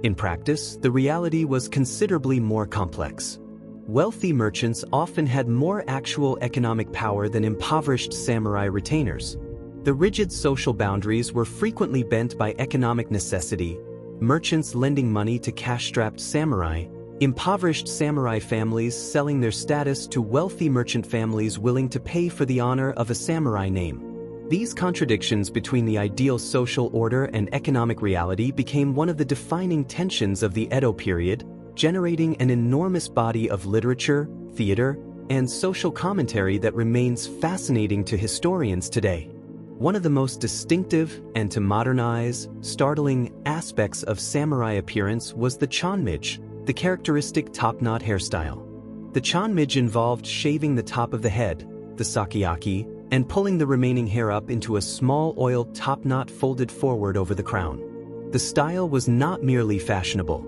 In practice, the reality was considerably more complex. Wealthy merchants often had more actual economic power than impoverished samurai retainers. The rigid social boundaries were frequently bent by economic necessity, merchants lending money to cash-strapped samurai, Impoverished samurai families selling their status to wealthy merchant families willing to pay for the honor of a samurai name. These contradictions between the ideal social order and economic reality became one of the defining tensions of the Edo period, generating an enormous body of literature, theater, and social commentary that remains fascinating to historians today. One of the most distinctive, and to modern eyes, startling aspects of samurai appearance was the chanmige, the characteristic top-knot hairstyle. The chanmige involved shaving the top of the head, the sakiaki, and pulling the remaining hair up into a small oiled top knot folded forward over the crown. The style was not merely fashionable.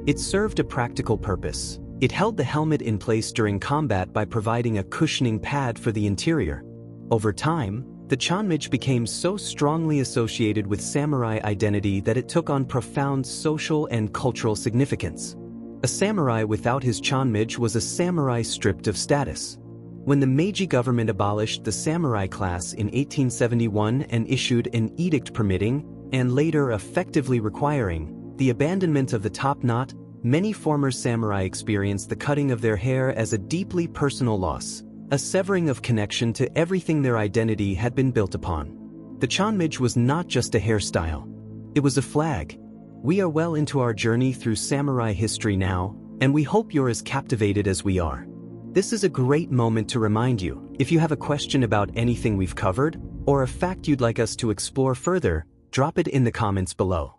It served a practical purpose. It held the helmet in place during combat by providing a cushioning pad for the interior. Over time, the chanmige became so strongly associated with samurai identity that it took on profound social and cultural significance. A samurai without his chanmige was a samurai stripped of status. When the Meiji government abolished the samurai class in 1871 and issued an edict permitting, and later effectively requiring, the abandonment of the top knot, many former samurai experienced the cutting of their hair as a deeply personal loss, a severing of connection to everything their identity had been built upon. The chanmige was not just a hairstyle. It was a flag. We are well into our journey through samurai history now, and we hope you're as captivated as we are. This is a great moment to remind you, if you have a question about anything we've covered, or a fact you'd like us to explore further, drop it in the comments below.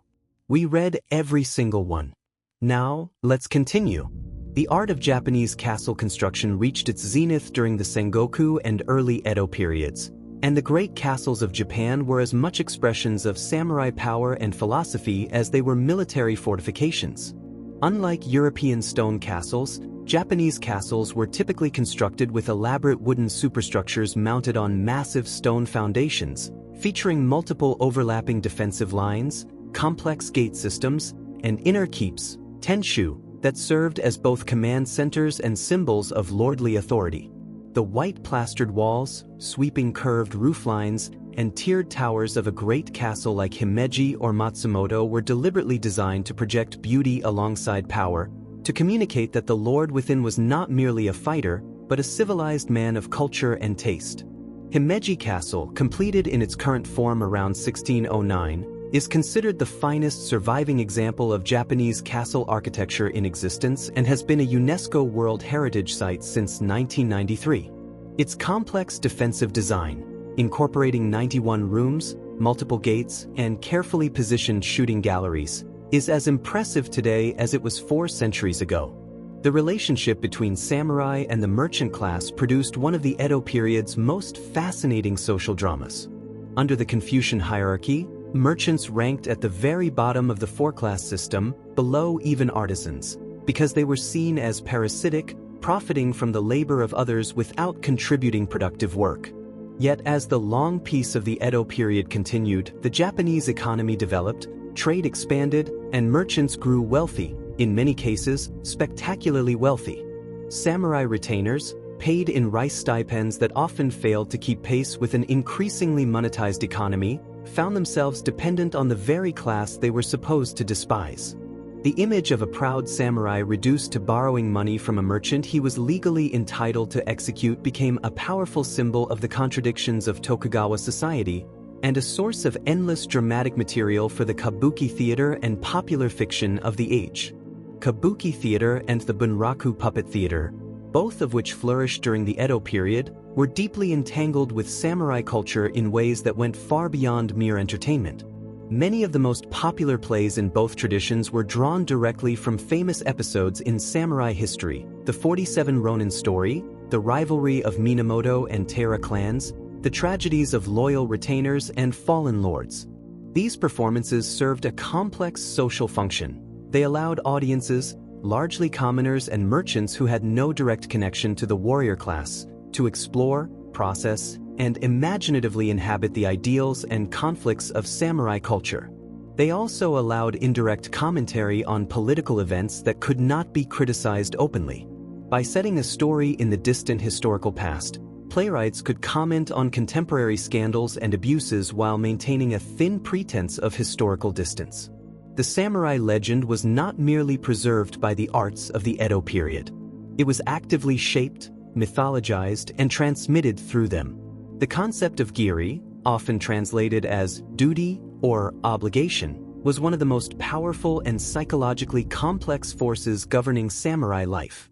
We read every single one. Now, let's continue. The art of Japanese castle construction reached its zenith during the Sengoku and early Edo periods, and the great castles of Japan were as much expressions of samurai power and philosophy as they were military fortifications. Unlike European stone castles, Japanese castles were typically constructed with elaborate wooden superstructures mounted on massive stone foundations, featuring multiple overlapping defensive lines, complex gate systems, and inner keeps, tenshu, that served as both command centers and symbols of lordly authority. The white plastered walls, sweeping curved rooflines, and tiered towers of a great castle like Himeji or Matsumoto were deliberately designed to project beauty alongside power, to communicate that the lord within was not merely a fighter, but a civilized man of culture and taste. Himeji Castle, completed in its current form around 1609, is considered the finest surviving example of Japanese castle architecture in existence and has been a UNESCO World Heritage Site since 1993. Its complex defensive design, incorporating 91 rooms, multiple gates, and carefully positioned shooting galleries, is as impressive today as it was 4 centuries ago. The relationship between samurai and the merchant class produced one of the Edo period's most fascinating social dramas. Under the Confucian hierarchy, merchants ranked at the very bottom of the 4-class system, below even artisans, because they were seen as parasitic, profiting from the labor of others without contributing productive work. Yet as the long peace of the Edo period continued, the Japanese economy developed, trade expanded, and merchants grew wealthy, in many cases, spectacularly wealthy. Samurai retainers, paid in rice stipends that often failed to keep pace with an increasingly monetized economy, found themselves dependent on the very class they were supposed to despise. The image of a proud samurai reduced to borrowing money from a merchant he was legally entitled to execute became a powerful symbol of the contradictions of Tokugawa society, and a source of endless dramatic material for the kabuki theater and popular fiction of the age. Kabuki theater and the bunraku puppet theater, both of which flourished during the Edo period, were deeply entangled with samurai culture in ways that went far beyond mere entertainment. Many of the most popular plays in both traditions were drawn directly from famous episodes in samurai history: the 47 Ronin story, the rivalry of Minamoto and Taira clans, the tragedies of loyal retainers and fallen lords. These performances served a complex social function. They allowed audiences, largely commoners and merchants who had no direct connection to the warrior class, to explore, process, and imaginatively inhabit the ideals and conflicts of samurai culture. They also allowed indirect commentary on political events that could not be criticized openly. By setting a story in the distant historical past, playwrights could comment on contemporary scandals and abuses while maintaining a thin pretense of historical distance. The samurai legend was not merely preserved by the arts of the Edo period. It was actively shaped, mythologized, and transmitted through them. The concept of giri, often translated as duty or obligation, was one of the most powerful and psychologically complex forces governing samurai life.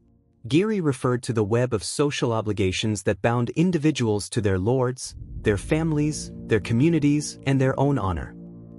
Giri referred to the web of social obligations that bound individuals to their lords, their families, their communities, and their own honor.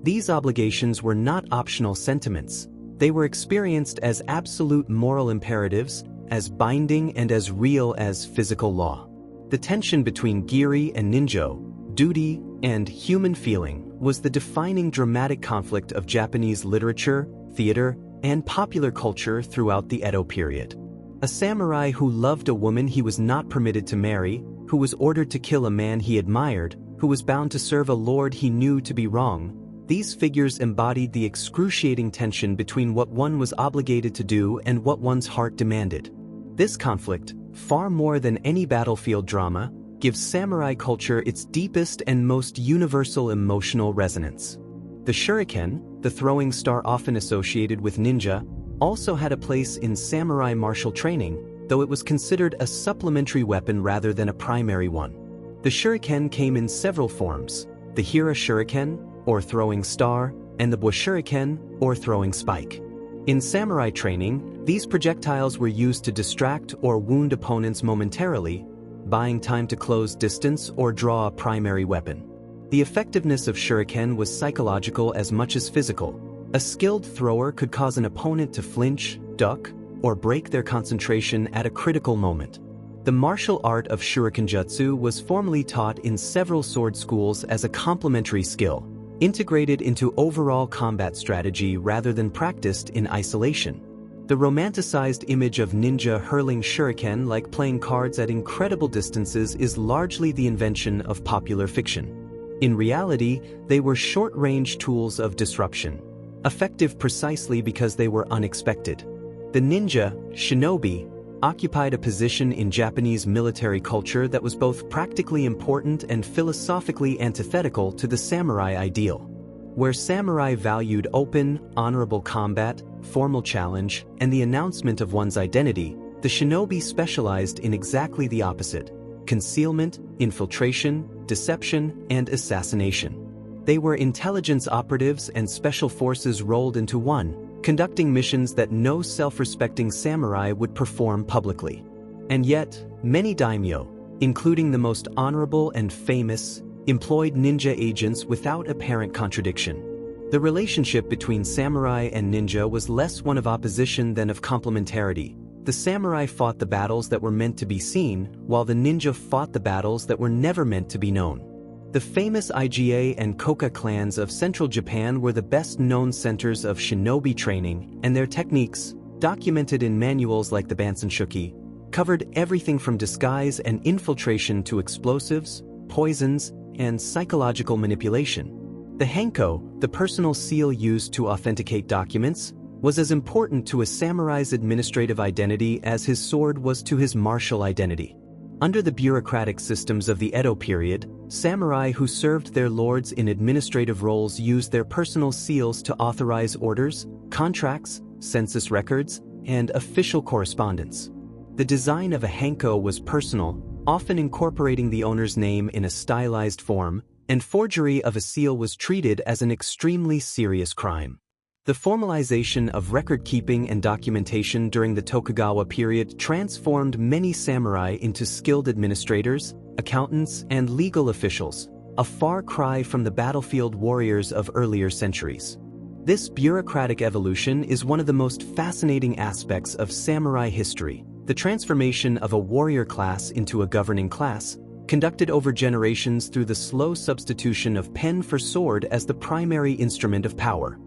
These obligations were not optional sentiments. They were experienced as absolute moral imperatives, as binding and as real as physical law. The tension between giri and ninjo, duty and human feeling, was the defining dramatic conflict of Japanese literature, theater, and popular culture throughout the Edo period. A samurai who loved a woman he was not permitted to marry, who was ordered to kill a man he admired, who was bound to serve a lord he knew to be wrong. These figures embodied the excruciating tension between what one was obligated to do and what one's heart demanded. This conflict, far more than any battlefield drama, gives samurai culture its deepest and most universal emotional resonance. The shuriken, the throwing star often associated with ninja, also had a place in samurai martial training, though it was considered a supplementary weapon rather than a primary one. The shuriken came in several forms: the hira shuriken, or throwing star, and the bushuriken, or throwing spike. In samurai training, these projectiles were used to distract or wound opponents momentarily, buying time to close distance or draw a primary weapon. The effectiveness of shuriken was psychological as much as physical. A skilled thrower could cause an opponent to flinch, duck, or break their concentration at a critical moment. The martial art of shurikenjutsu was formally taught in several sword schools as a complementary skill, integrated into overall combat strategy rather than practiced in isolation. The romanticized image of ninja hurling shuriken like playing cards at incredible distances is largely the invention of popular fiction. In reality, they were short-range tools of disruption, effective precisely because they were unexpected. The ninja, shinobi, occupied a position in Japanese military culture that was both practically important and philosophically antithetical to the samurai ideal. Where samurai valued open, honorable combat, formal challenge, and the announcement of one's identity, the shinobi specialized in exactly the opposite: concealment, infiltration, deception, and assassination. They were intelligence operatives and special forces rolled into one, conducting missions that no self-respecting samurai would perform publicly. And yet, many daimyo, including the most honorable and famous, employed ninja agents without apparent contradiction. The relationship between samurai and ninja was less one of opposition than of complementarity. The samurai fought the battles that were meant to be seen, while the ninja fought the battles that were never meant to be known. The famous Iga and Koka clans of central Japan were the best-known centers of shinobi training, and their techniques, documented in manuals like the Bansenshuki, covered everything from disguise and infiltration to explosives, poisons, and psychological manipulation. The henko, the personal seal used to authenticate documents, was as important to a samurai's administrative identity as his sword was to his martial identity. Under the bureaucratic systems of the Edo period, samurai who served their lords in administrative roles used their personal seals to authorize orders, contracts, census records, and official correspondence. The design of a henko was personal, often incorporating the owner's name in a stylized form, and forgery of a seal was treated as an extremely serious crime. The formalization of record-keeping and documentation during the Tokugawa period transformed many samurai into skilled administrators, accountants, and legal officials, a far cry from the battlefield warriors of earlier centuries. This bureaucratic evolution is one of the most fascinating aspects of samurai history, the transformation of a warrior class into a governing class, conducted over generations through the slow substitution of pen for sword as the primary instrument of power.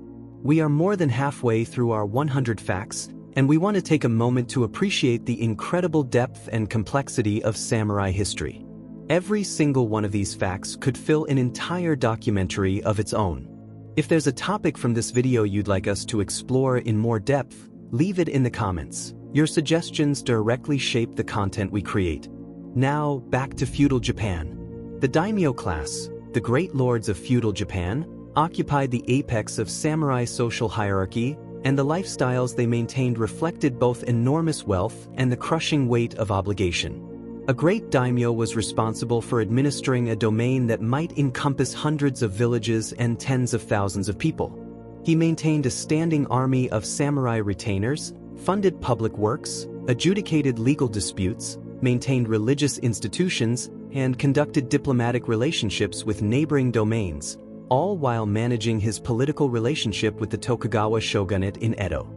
We are more than halfway through our 100 facts, and we want to take a moment to appreciate the incredible depth and complexity of samurai history. Every single one of these facts could fill an entire documentary of its own. If there's a topic from this video you'd like us to explore in more depth, leave it in the comments. Your suggestions directly shape the content we create. Now, back to feudal Japan. The daimyo class, the great lords of feudal Japan, occupied the apex of samurai social hierarchy, and the lifestyles they maintained reflected both enormous wealth and the crushing weight of obligation. A great daimyo was responsible for administering a domain that might encompass hundreds of villages and tens of thousands of people. He maintained a standing army of samurai retainers, funded public works, adjudicated legal disputes, maintained religious institutions, and conducted diplomatic relationships with neighboring domains, all while managing his political relationship with the Tokugawa shogunate in Edo.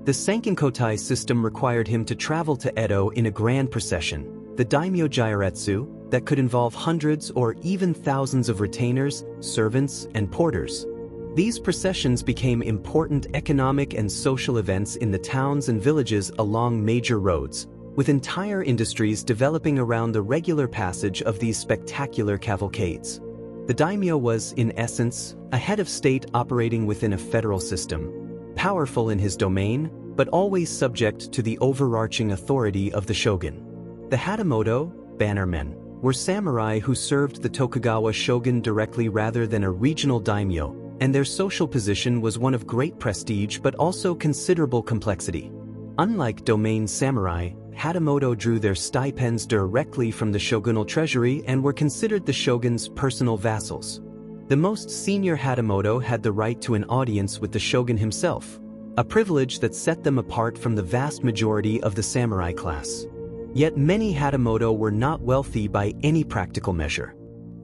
The Sankenkotai system required him to travel to Edo in a grand procession, the daimyo jiretsu, that could involve hundreds or even thousands of retainers, servants, and porters. These processions became important economic and social events in the towns and villages along major roads, with entire industries developing around the regular passage of these spectacular cavalcades. The daimyo was, in essence, a head of state operating within a federal system, powerful in his domain, but always subject to the overarching authority of the shogun. The hatamoto, bannermen, were samurai who served the Tokugawa shogun directly rather than a regional daimyo, and their social position was one of great prestige but also considerable complexity. Unlike domain samurai, hatamoto drew their stipends directly from the shogunal treasury and were considered the shogun's personal vassals. The most senior hatamoto had the right to an audience with the shogun himself, a privilege that set them apart from the vast majority of the samurai class. Yet many hatamoto were not wealthy by any practical measure.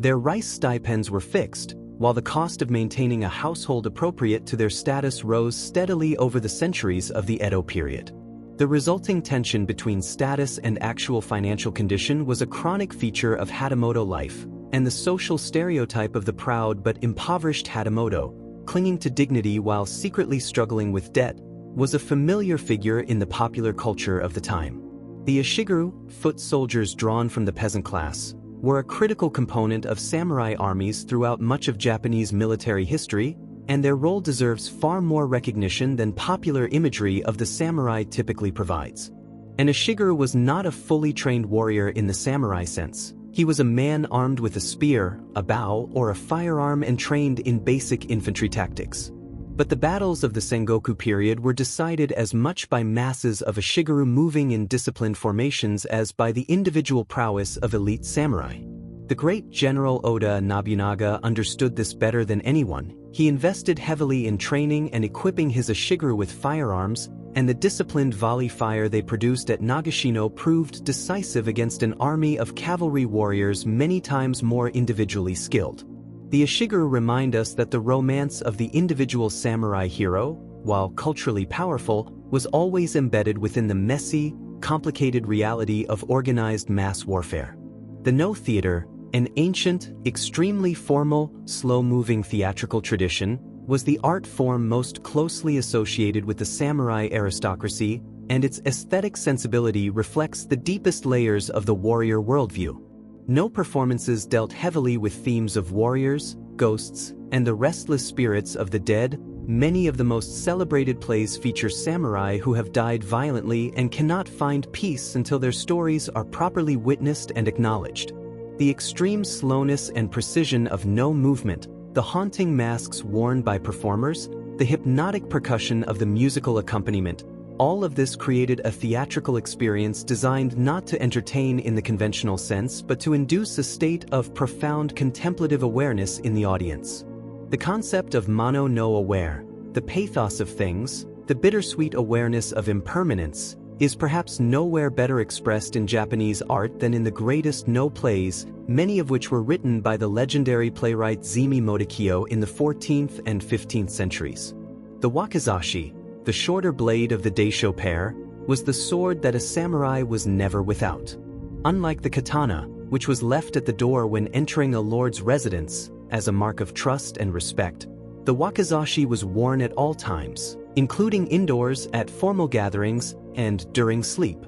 Their rice stipends were fixed, while the cost of maintaining a household appropriate to their status rose steadily over the centuries of the Edo period. The resulting tension between status and actual financial condition was a chronic feature of hatamoto life, and the social stereotype of the proud but impoverished hatamoto, clinging to dignity while secretly struggling with debt, was a familiar figure in the popular culture of the time. The Ishigaru, foot soldiers drawn from the peasant class, were a critical component of samurai armies throughout much of Japanese military history, and their role deserves far more recognition than popular imagery of the samurai typically provides. An Ishigaru was not a fully trained warrior in the samurai sense. He was a man armed with a spear, a bow, or a firearm and trained in basic infantry tactics. But the battles of the Sengoku period were decided as much by masses of Ishigaru moving in disciplined formations as by the individual prowess of elite samurai. The great General Oda Nobunaga understood this better than anyone. He invested heavily in training and equipping his Ishigaru with firearms, and the disciplined volley fire they produced at Nagashino proved decisive against an army of cavalry warriors many times more individually skilled. The Ishigaru remind us that the romance of the individual samurai hero, while culturally powerful, was always embedded within the messy, complicated reality of organized mass warfare. The No theater, an ancient, extremely formal, slow-moving theatrical tradition, was the art form most closely associated with the samurai aristocracy, and its aesthetic sensibility reflects the deepest layers of the warrior worldview. No performances dealt heavily with themes of warriors, ghosts, and the restless spirits of the dead. Many of the most celebrated plays feature samurai who have died violently and cannot find peace until their stories are properly witnessed and acknowledged. The extreme slowness and precision of no movement, the haunting masks worn by performers, the hypnotic percussion of the musical accompaniment, all of this created a theatrical experience designed not to entertain in the conventional sense but to induce a state of profound contemplative awareness in the audience. The concept of mono no aware, the pathos of things, the bittersweet awareness of impermanence, is perhaps nowhere better expressed in Japanese art than in the greatest no plays, many of which were written by the legendary playwright Zimi Motokiyo in the 14th and 15th centuries. The wakizashi, the shorter blade of the daisho pair, was the sword that a samurai was never without. Unlike the katana, which was left at the door when entering a lord's residence, as a mark of trust and respect, the wakizashi was worn at all times, including indoors at formal gatherings and during sleep.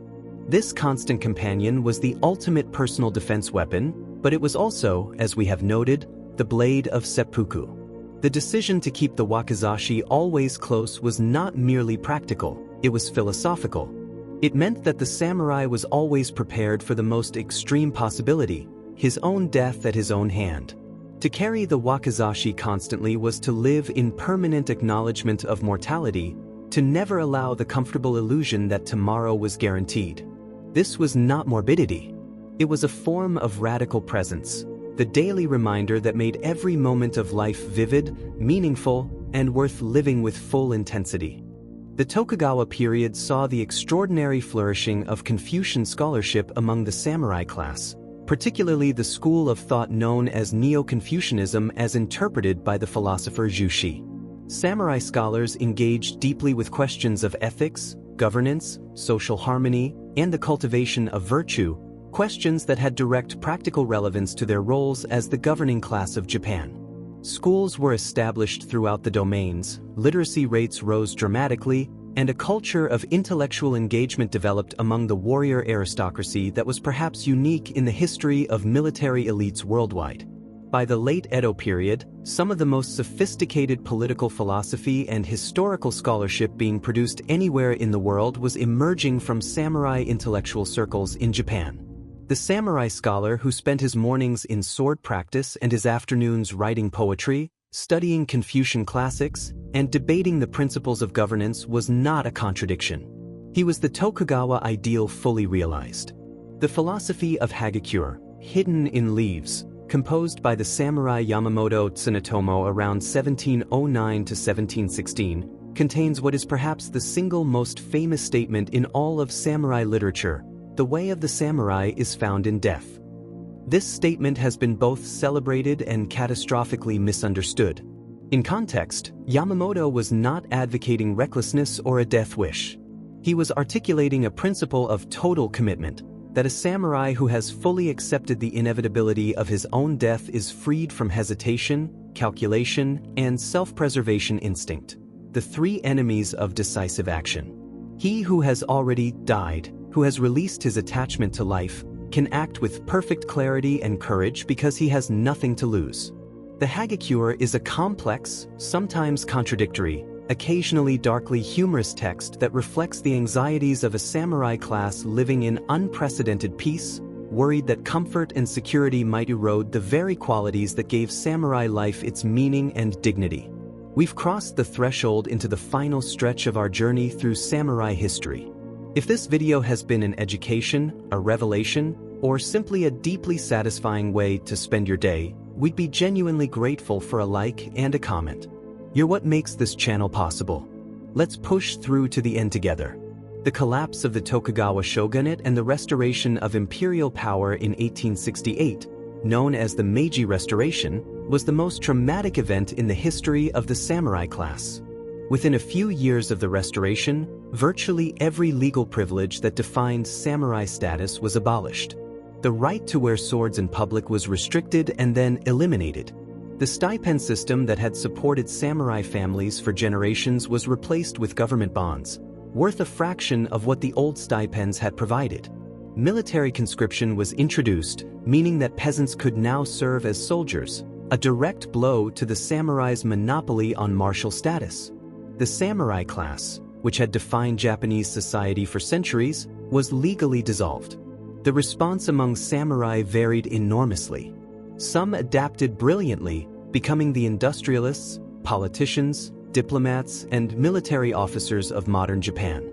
This constant companion was the ultimate personal defense weapon, but it was also, as we have noted, the blade of seppuku. The decision to keep the wakizashi always close was not merely practical, it was philosophical. It meant that the samurai was always prepared for the most extreme possibility, his own death at his own hand. To carry the wakizashi constantly was to live in permanent acknowledgement of mortality, to never allow the comfortable illusion that tomorrow was guaranteed. This was not morbidity. It was a form of radical presence, the daily reminder that made every moment of life vivid, meaningful, and worth living with full intensity. The Tokugawa period saw the extraordinary flourishing of Confucian scholarship among the samurai class, particularly the school of thought known as Neo-Confucianism as interpreted by the philosopher Zhu Xi. Samurai scholars engaged deeply with questions of ethics, governance, social harmony, and the cultivation of virtue, questions that had direct practical relevance to their roles as the governing class of Japan. Schools were established throughout the domains, literacy rates rose dramatically, and a culture of intellectual engagement developed among the warrior aristocracy that was perhaps unique in the history of military elites worldwide. By the late Edo period, some of the most sophisticated political philosophy and historical scholarship being produced anywhere in the world was emerging from samurai intellectual circles in Japan. The samurai scholar who spent his mornings in sword practice and his afternoons writing poetry, studying Confucian classics, and debating the principles of governance was not a contradiction. He was the Tokugawa ideal fully realized. The philosophy of Hagakure, hidden in leaves, composed by the samurai Yamamoto Tsunetomo around 1709 to 1716, contains what is perhaps the single most famous statement in all of samurai literature: the way of the samurai is found in death. This statement has been both celebrated and catastrophically misunderstood. In context, Yamamoto was not advocating recklessness or a death wish. He was articulating a principle of total commitment, that a samurai who has fully accepted the inevitability of his own death is freed from hesitation, calculation, and self-preservation instinct, the three enemies of decisive action. He who has already died, who has released his attachment to life, can act with perfect clarity and courage because he has nothing to lose. The Hagakure is a complex, sometimes contradictory, occasionally darkly humorous text that reflects the anxieties of a samurai class living in unprecedented peace, worried that comfort and security might erode the very qualities that gave samurai life its meaning and dignity. We've crossed the threshold into the final stretch of our journey through samurai history. If this video has been an education, a revelation, or simply a deeply satisfying way to spend your day, we'd be genuinely grateful for a like and a comment. You're what makes this channel possible. Let's push through to the end together. The collapse of the Tokugawa shogunate and the restoration of imperial power in 1868, known as the Meiji Restoration, was the most traumatic event in the history of the samurai class. Within a few years of the restoration, virtually every legal privilege that defined samurai status was abolished. The right to wear swords in public was restricted and then eliminated. The stipend system that had supported samurai families for generations was replaced with government bonds, worth a fraction of what the old stipends had provided. Military conscription was introduced, meaning that peasants could now serve as soldiers, a direct blow to the samurai's monopoly on martial status. The samurai class, which had defined Japanese society for centuries, was legally dissolved. The response among samurai varied enormously. Some adapted brilliantly, becoming the industrialists, politicians, diplomats, and military officers of modern Japan.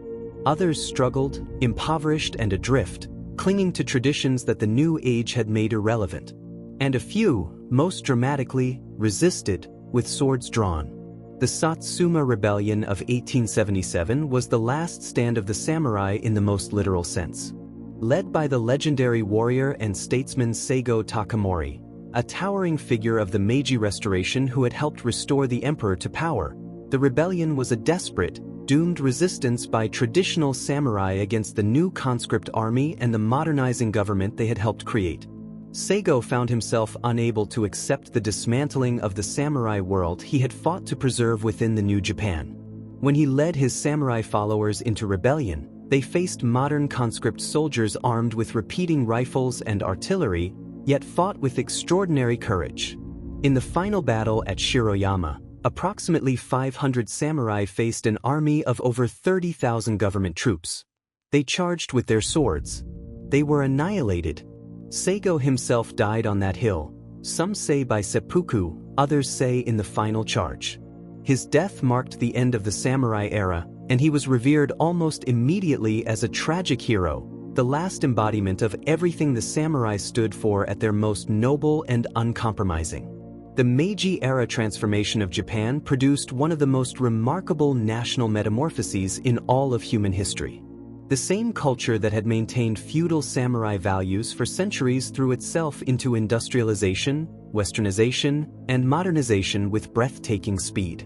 Others struggled, impoverished and adrift, clinging to traditions that the new age had made irrelevant. And a few, most dramatically, resisted, with swords drawn. The Satsuma Rebellion of 1877 was the last stand of the samurai in the most literal sense. Led by the legendary warrior and statesman Seigo Takamori, a towering figure of the Meiji Restoration who had helped restore the emperor to power, the rebellion was a desperate, doomed resistance by traditional samurai against the new conscript army and the modernizing government they had helped create. Seigo found himself unable to accept the dismantling of the samurai world he had fought to preserve within the new Japan. When he led his samurai followers into rebellion, they faced modern conscript soldiers armed with repeating rifles and artillery, yet fought with extraordinary courage. In the final battle at Shiroyama, approximately 500 samurai faced an army of over 30,000 government troops. They charged with their swords. They were annihilated. Seigo himself died on that hill, Some say by seppuku, others say in the final charge. His death marked the end of the samurai era, and he was revered almost immediately as a tragic hero, the last embodiment of everything the samurai stood for at their most noble and uncompromising. The Meiji-era transformation of Japan produced one of the most remarkable national metamorphoses in all of human history. The same culture that had maintained feudal samurai values for centuries threw itself into industrialization, westernization, and modernization with breathtaking speed.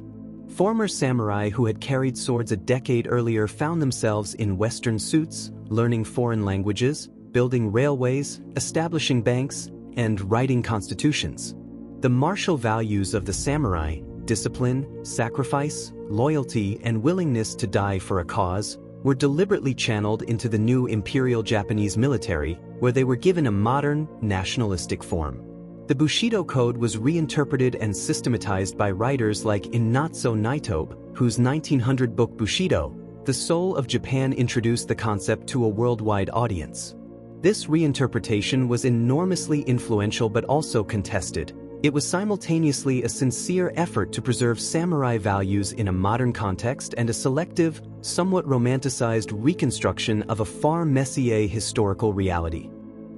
Former samurai who had carried swords a decade earlier found themselves in Western suits, learning foreign languages, building railways, establishing banks, and writing constitutions. The martial values of the samurai, discipline, sacrifice, loyalty, and willingness to die for a cause, were deliberately channeled into the new Imperial Japanese military, where they were given a modern, nationalistic form. The Bushido Code was reinterpreted and systematized by writers like Inatso Naitobe, whose 1900 book Bushido, The Soul of Japan, introduced the concept to a worldwide audience. This reinterpretation was enormously influential but also contested. It was simultaneously a sincere effort to preserve samurai values in a modern context and a selective, somewhat romanticized reconstruction of a far messier historical reality.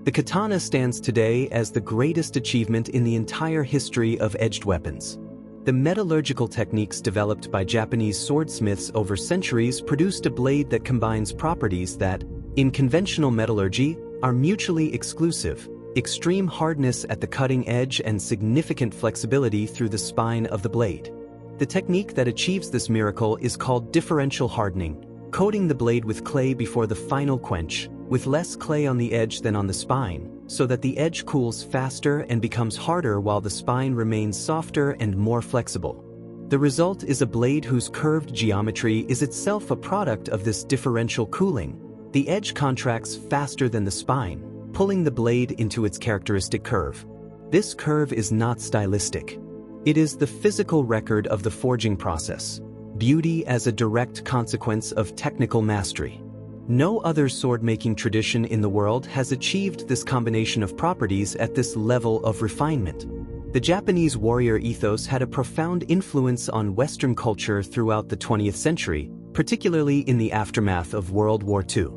The katana stands today as the greatest achievement in the entire history of edged weapons. The metallurgical techniques developed by Japanese swordsmiths over centuries produced a blade that combines properties that, in conventional metallurgy, are mutually exclusive: extreme hardness at the cutting edge and significant flexibility through the spine of the blade. The technique that achieves this miracle is called differential hardening, coating the blade with clay before the final quench, with less clay on the edge than on the spine, so that the edge cools faster and becomes harder while the spine remains softer and more flexible. The result is a blade whose curved geometry is itself a product of this differential cooling. The edge contracts faster than the spine, pulling the blade into its characteristic curve. This curve is not stylistic. It is the physical record of the forging process, beauty as a direct consequence of technical mastery. No other sword-making tradition in the world has achieved this combination of properties at this level of refinement. The Japanese warrior ethos had a profound influence on Western culture throughout the 20th century, particularly in the aftermath of World War II.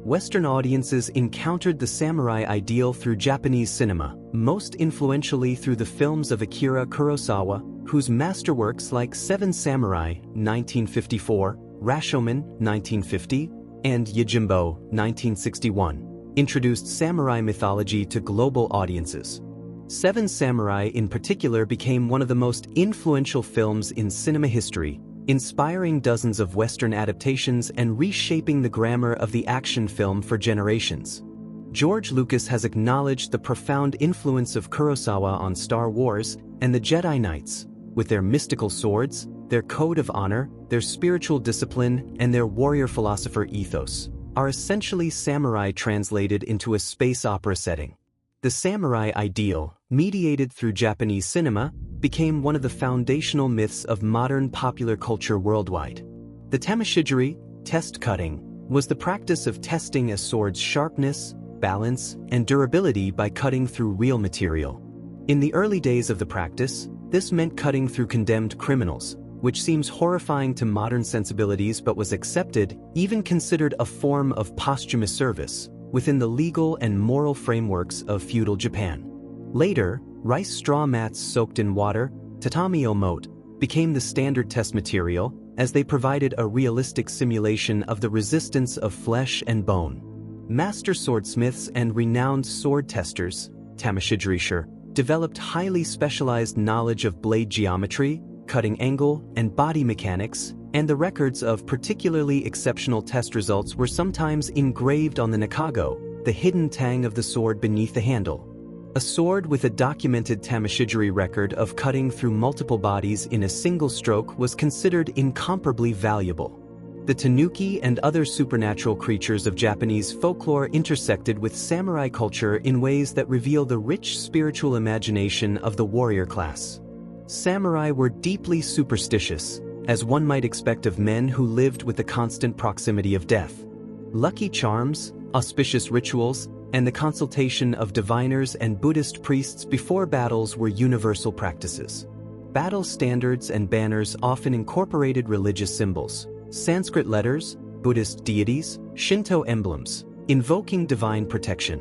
Western audiences encountered the samurai ideal through Japanese cinema, most influentially through the films of Akira Kurosawa, whose masterworks like Seven Samurai (1954), Rashomon (1950), and Yojimbo (1961) introduced samurai mythology to global audiences. Seven Samurai in particular became one of the most influential films in cinema history, inspiring dozens of Western adaptations and reshaping the grammar of the action film for generations. George Lucas has acknowledged the profound influence of Kurosawa on Star Wars and the Jedi Knights, with their mystical swords, their code of honor, their spiritual discipline, and their warrior philosopher ethos, are essentially samurai translated into a space opera setting. The samurai ideal, mediated through Japanese cinema, became one of the foundational myths of modern popular culture worldwide. The tameshigiri, test cutting, was the practice of testing a sword's sharpness, balance, and durability by cutting through real material. In the early days of the practice, this meant cutting through condemned criminals, which seems horrifying to modern sensibilities but was accepted, even considered a form of posthumous service, within the legal and moral frameworks of feudal Japan. Later, rice straw mats soaked in water, tatami omote, became the standard test material, as they provided a realistic simulation of the resistance of flesh and bone. Master swordsmiths and renowned sword testers, tameshigiri, developed highly specialized knowledge of blade geometry, cutting angle, and body mechanics, and the records of particularly exceptional test results were sometimes engraved on the nakago, the hidden tang of the sword beneath the handle. A sword with a documented tameshigiri record of cutting through multiple bodies in a single stroke was considered incomparably valuable. The tanuki and other supernatural creatures of Japanese folklore intersected with samurai culture in ways that reveal the rich spiritual imagination of the warrior class. Samurai were deeply superstitious, as one might expect of men who lived with the constant proximity of death. Lucky charms, auspicious rituals, and the consultation of diviners and Buddhist priests before battles were universal practices. Battle standards and banners often incorporated religious symbols, Sanskrit letters, Buddhist deities, Shinto emblems, invoking divine protection.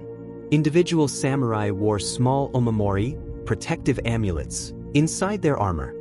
Individual samurai wore small omamori, protective amulets, inside their armor.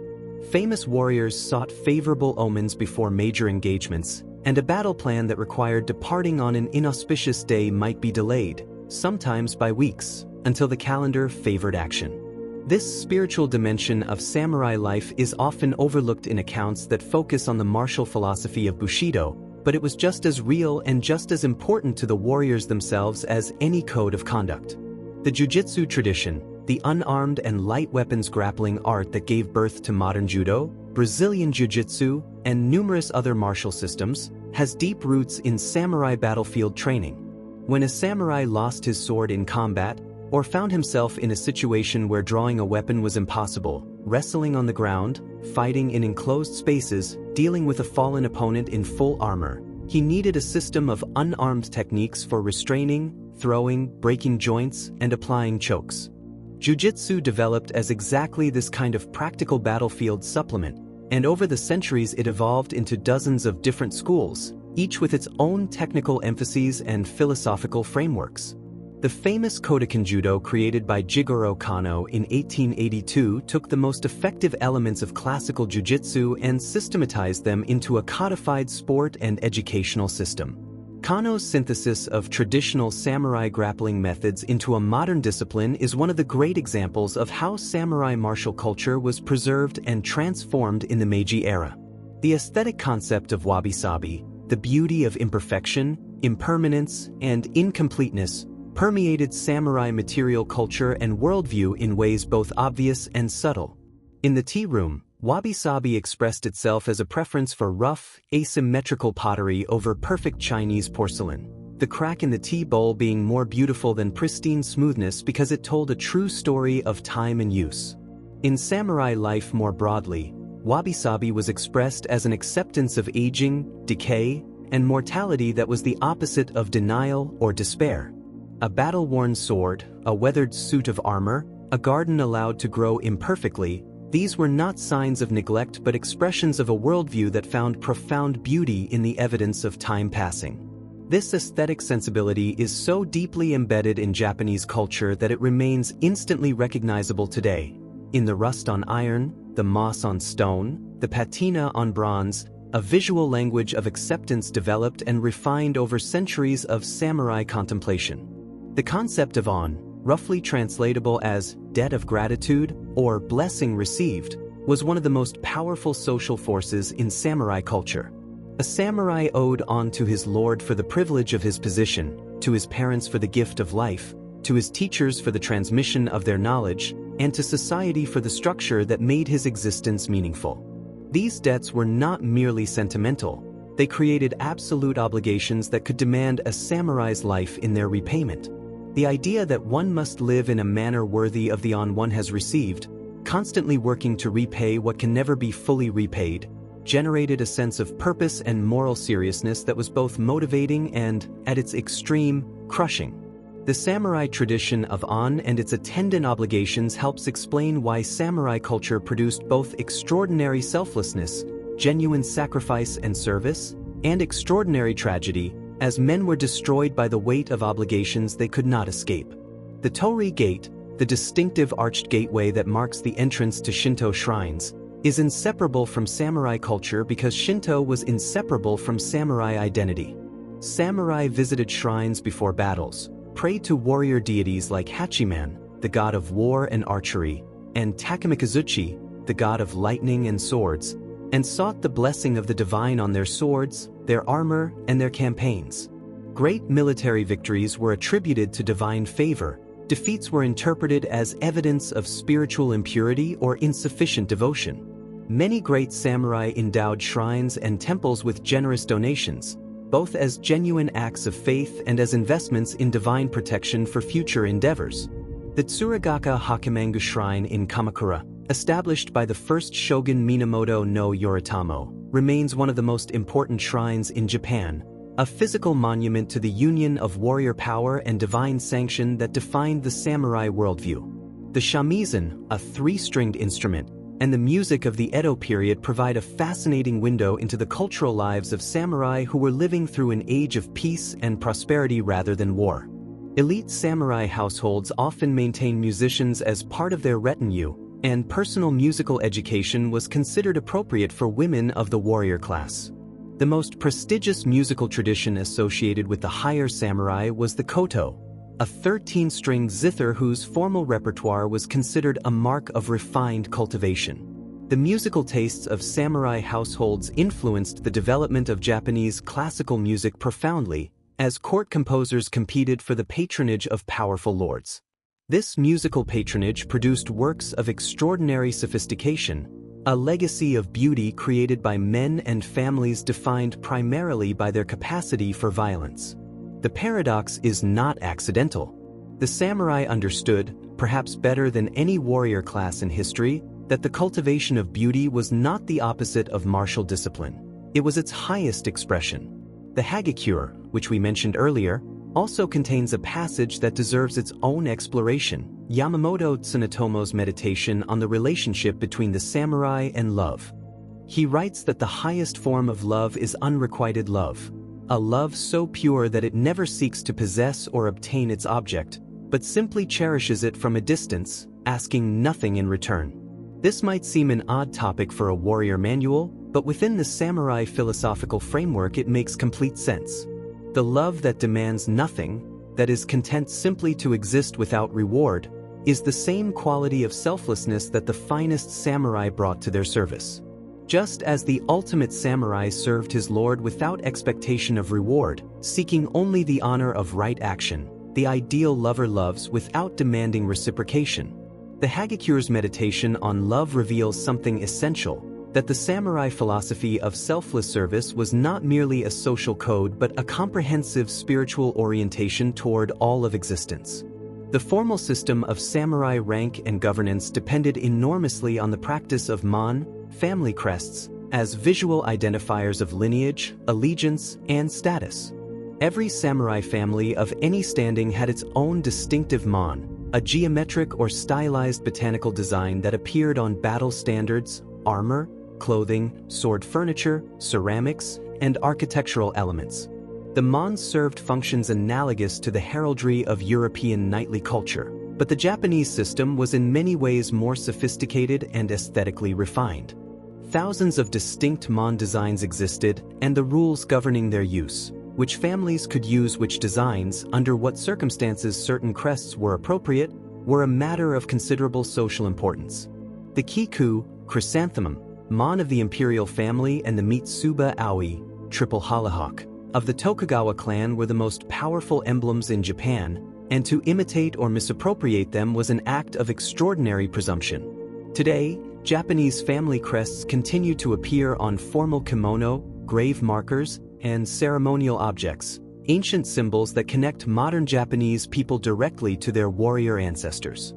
Famous warriors sought favorable omens before major engagements, and a battle plan that required departing on an inauspicious day might be delayed, sometimes by weeks, until the calendar favored action. This spiritual dimension of samurai life is often overlooked in accounts that focus on the martial philosophy of Bushido, but it was just as real and just as important to the warriors themselves as any code of conduct. The jiu-jitsu tradition, the unarmed and light weapons grappling art that gave birth to modern judo, Brazilian jiu-jitsu, and numerous other martial systems, has deep roots in samurai battlefield training. When a samurai lost his sword in combat, or found himself in a situation where drawing a weapon was impossible, wrestling on the ground, fighting in enclosed spaces, dealing with a fallen opponent in full armor, he needed a system of unarmed techniques for restraining, throwing, breaking joints, and applying chokes. Jiu-jitsu developed as exactly this kind of practical battlefield supplement, and over the centuries it evolved into dozens of different schools, each with its own technical emphases and philosophical frameworks. The famous Kodokan Judo created by Jigoro Kano in 1882 took the most effective elements of classical jiu-jitsu and systematized them into a codified sport and educational system. Kano's synthesis of traditional samurai grappling methods into a modern discipline is one of the great examples of how samurai martial culture was preserved and transformed in the Meiji era. The aesthetic concept of wabi-sabi, the beauty of imperfection, impermanence, and incompleteness, permeated samurai material culture and worldview in ways both obvious and subtle. In the tea room, wabi-sabi expressed itself as a preference for rough, asymmetrical pottery over perfect Chinese porcelain, the crack in the tea bowl being more beautiful than pristine smoothness because it told a true story of time and use. In samurai life more broadly, wabi-sabi was expressed as an acceptance of aging, decay, and mortality that was the opposite of denial or despair. A battle-worn sword, a weathered suit of armor, a garden allowed to grow imperfectly, these were not signs of neglect but expressions of a worldview that found profound beauty in the evidence of time passing. This aesthetic sensibility is so deeply embedded in Japanese culture that it remains instantly recognizable today. In the rust on iron, the moss on stone, the patina on bronze, a visual language of acceptance developed and refined over centuries of samurai contemplation. The concept of on, roughly translatable as debt of gratitude or blessing received, was one of the most powerful social forces in samurai culture. A samurai owed on to his lord for the privilege of his position, to his parents for the gift of life, to his teachers for the transmission of their knowledge, and to society for the structure that made his existence meaningful. These debts were not merely sentimental, they created absolute obligations that could demand a samurai's life in their repayment. The idea that one must live in a manner worthy of the on one has received, constantly working to repay what can never be fully repaid, generated a sense of purpose and moral seriousness that was both motivating and, at its extreme, crushing. The samurai tradition of on and its attendant obligations helps explain why samurai culture produced both extraordinary selflessness, genuine sacrifice and service, and extraordinary tragedy, as men were destroyed by the weight of obligations they could not escape. The Torii Gate, the distinctive arched gateway that marks the entrance to Shinto shrines, is inseparable from samurai culture because Shinto was inseparable from samurai identity. Samurai visited shrines before battles, prayed to warrior deities like Hachiman, the god of war and archery, and Takamikazuchi, the god of lightning and swords, and sought the blessing of the divine on their swords, their armor, and their campaigns. Great military victories were attributed to divine favor. Defeats were interpreted as evidence of spiritual impurity or insufficient devotion. Many great samurai endowed shrines and temples with generous donations, both as genuine acts of faith and as investments in divine protection for future endeavors. The Tsuragaka Hakimangu Shrine in Kamakura, established by the first shogun Minamoto no Yoritomo, remains one of the most important shrines in Japan, a physical monument to the union of warrior power and divine sanction that defined the samurai worldview. The shamisen, a three-stringed instrument, and the music of the Edo period provide a fascinating window into the cultural lives of samurai who were living through an age of peace and prosperity rather than war. Elite samurai households often maintain musicians as part of their retinue, and personal musical education was considered appropriate for women of the warrior class. The most prestigious musical tradition associated with the higher samurai was the koto, a 13-string zither whose formal repertoire was considered a mark of refined cultivation. The musical tastes of samurai households influenced the development of Japanese classical music profoundly, as court composers competed for the patronage of powerful lords. This musical patronage produced works of extraordinary sophistication, a legacy of beauty created by men and families defined primarily by their capacity for violence. The paradox is not accidental. The samurai understood, perhaps better than any warrior class in history, that the cultivation of beauty was not the opposite of martial discipline. It was its highest expression. The Hagakure, which we mentioned earlier, also contains a passage that deserves its own exploration: Yamamoto Tsunetomo's meditation on the relationship between the samurai and love. He writes that the highest form of love is unrequited love, a love so pure that it never seeks to possess or obtain its object, but simply cherishes it from a distance, asking nothing in return. This might seem an odd topic for a warrior manual, but within the samurai philosophical framework it makes complete sense. The love that demands nothing, that is content simply to exist without reward, is the same quality of selflessness that the finest samurai brought to their service. Just as the ultimate samurai served his lord without expectation of reward, seeking only the honor of right action, the ideal lover loves without demanding reciprocation. The Hagakure's meditation on love reveals something essential: that the samurai philosophy of selfless service was not merely a social code but a comprehensive spiritual orientation toward all of existence. The formal system of samurai rank and governance depended enormously on the practice of mon, family crests, as visual identifiers of lineage, allegiance, and status. Every samurai family of any standing had its own distinctive mon, a geometric or stylized botanical design that appeared on battle standards, armor, clothing, sword furniture, ceramics, and architectural elements. The mon served functions analogous to the heraldry of European knightly culture, but the Japanese system was in many ways more sophisticated and aesthetically refined. Thousands of distinct mon designs existed, and the rules governing their use, which families could use which designs, under what circumstances certain crests were appropriate, were a matter of considerable social importance. The Kiku, chrysanthemum, mon of the imperial family, and the Mitsuba Aoi, triple hollyhock, of the Tokugawa clan were the most powerful emblems in Japan, and to imitate or misappropriate them was an act of extraordinary presumption. Today, Japanese family crests continue to appear on formal kimono, grave markers, and ceremonial objects, ancient symbols that connect modern Japanese people directly to their warrior ancestors.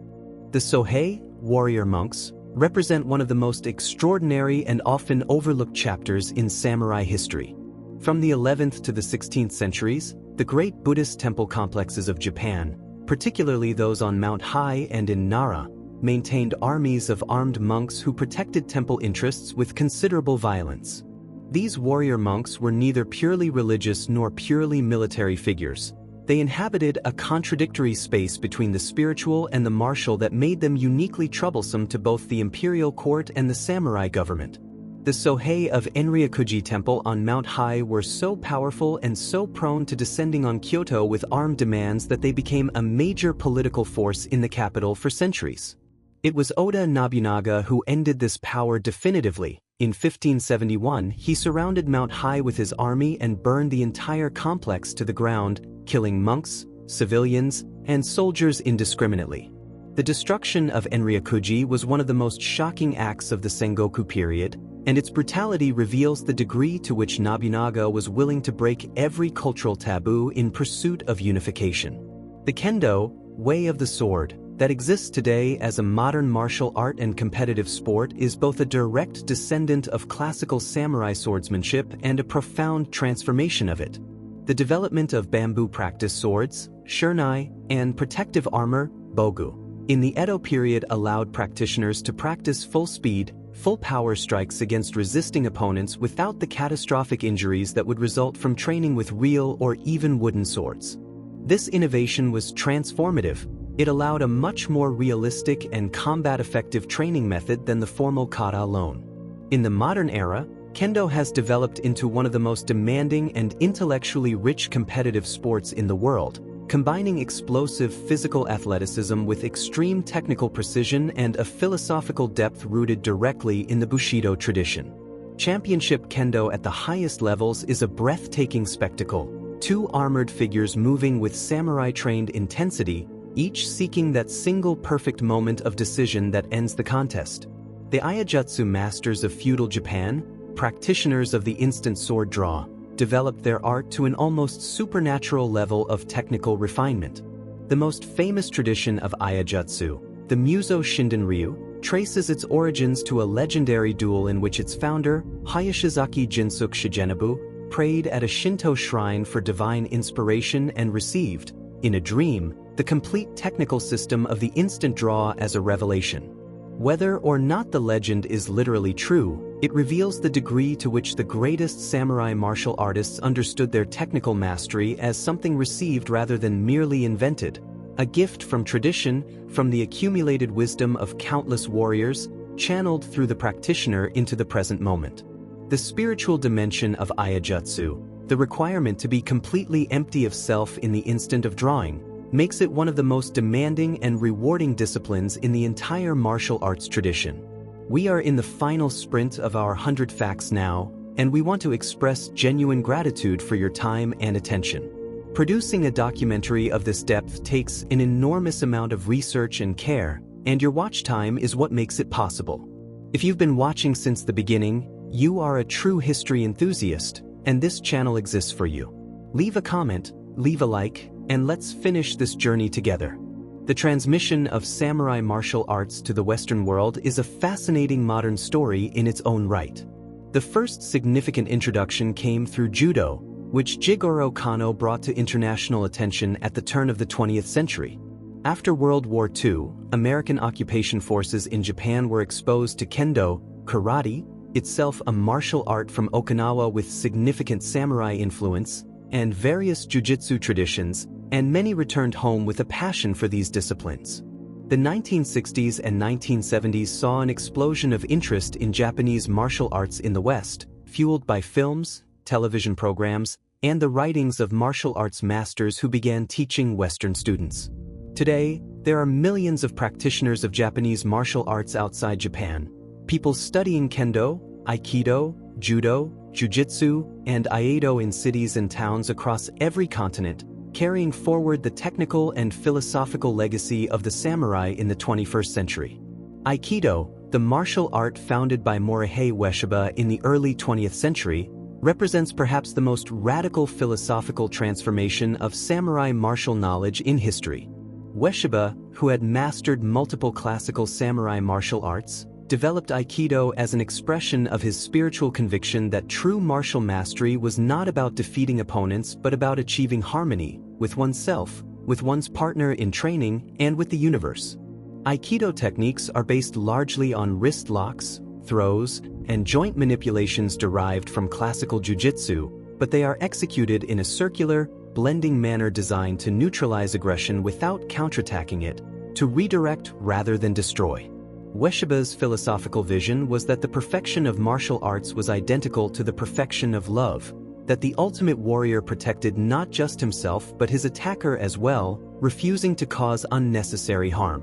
The Sohei, warrior monks, represent one of the most extraordinary and often overlooked chapters in samurai history. From the 11th to the 16th centuries, the great Buddhist temple complexes of Japan, particularly those on Mount Hai and in Nara, maintained armies of armed monks who protected temple interests with considerable violence. These warrior monks were neither purely religious nor purely military figures. They inhabited a contradictory space between the spiritual and the martial that made them uniquely troublesome to both the imperial court and the samurai government. The Sohei of Enryakuji Temple on Mount Hai were so powerful and so prone to descending on Kyoto with armed demands that they became a major political force in the capital for centuries. It was Oda Nobunaga who ended this power definitively. In 1571, he surrounded Mount Hai with his army and burned the entire complex to the ground, killing monks, civilians, and soldiers indiscriminately. The destruction of Enryakuji was one of the most shocking acts of the Sengoku period, and its brutality reveals the degree to which Nobunaga was willing to break every cultural taboo in pursuit of unification. The Kendo, way of the sword, that exists today as a modern martial art and competitive sport is both a direct descendant of classical samurai swordsmanship and a profound transformation of it. the development of bamboo practice swords, shurnai, and protective armor, bogu, in the Edo period allowed practitioners to practice full-speed, full-power strikes against resisting opponents without the catastrophic injuries that would result from training with real or even wooden swords. This innovation was transformative. It allowed a much more realistic and combat-effective training method than the formal kata alone. In the modern era, Kendo has developed into one of the most demanding and intellectually rich competitive sports in the world, combining explosive physical athleticism with extreme technical precision and a philosophical depth rooted directly in the Bushido tradition. Championship Kendo at the highest levels is a breathtaking spectacle, two armored figures moving with samurai-trained intensity, each seeking that single perfect moment of decision that ends the contest. The Iajutsu masters of feudal Japan, practitioners of the instant sword draw, developed their art to an almost supernatural level of technical refinement. The most famous tradition of Iajutsu, the Muso Shindenryu, traces its origins to a legendary duel in which its founder, Hayashizaki Jinsuke Shigenabu, prayed at a Shinto shrine for divine inspiration and received, in a dream, the complete technical system of the instant draw as a revelation. Whether or not the legend is literally true, it reveals the degree to which the greatest samurai martial artists understood their technical mastery as something received rather than merely invented, a gift from tradition, from the accumulated wisdom of countless warriors, channeled through the practitioner into the present moment. The spiritual dimension of Iajutsu, the requirement to be completely empty of self in the instant of drawing, makes it one of the most demanding and rewarding disciplines in the entire martial arts tradition. We are in the final sprint of our 100 facts now, and we want to express genuine gratitude for your time and attention. Producing a documentary of this depth takes an enormous amount of research and care, and your watch time is what makes it possible. If you've been watching since the beginning, you are a true history enthusiast, and this channel exists for you. Leave a comment, leave a like, and let's finish this journey together. The transmission of samurai martial arts to the Western world is a fascinating modern story in its own right. The first significant introduction came through judo, which Jigoro Kano brought to international attention at the turn of the 20th century. After World War II, American occupation forces in Japan were exposed to kendo, karate, itself a martial art from Okinawa with significant samurai influence, and various jujitsu traditions, and many returned home with a passion for these disciplines. The 1960s and 1970s saw an explosion of interest in Japanese martial arts in the West, fueled by films, television programs, and the writings of martial arts masters who began teaching Western students. Today, there are millions of practitioners of Japanese martial arts outside Japan, people studying kendo, aikido, judo, jujitsu, and aikido in cities and towns across every continent, carrying forward the technical and philosophical legacy of the samurai in the 21st century. Aikido, the martial art founded by Morihei Ueshiba in the early 20th century, represents perhaps the most radical philosophical transformation of samurai martial knowledge in history. Ueshiba, who had mastered multiple classical samurai martial arts, developed Aikido as an expression of his spiritual conviction that true martial mastery was not about defeating opponents but about achieving harmony with oneself, with one's partner in training, and with the universe. Aikido techniques are based largely on wrist locks, throws, and joint manipulations derived from classical jujitsu, but they are executed in a circular, blending manner designed to neutralize aggression without counterattacking it, to redirect rather than destroy. Ueshiba's philosophical vision was that the perfection of martial arts was identical to the perfection of love, that the ultimate warrior protected not just himself but his attacker as well, refusing to cause unnecessary harm.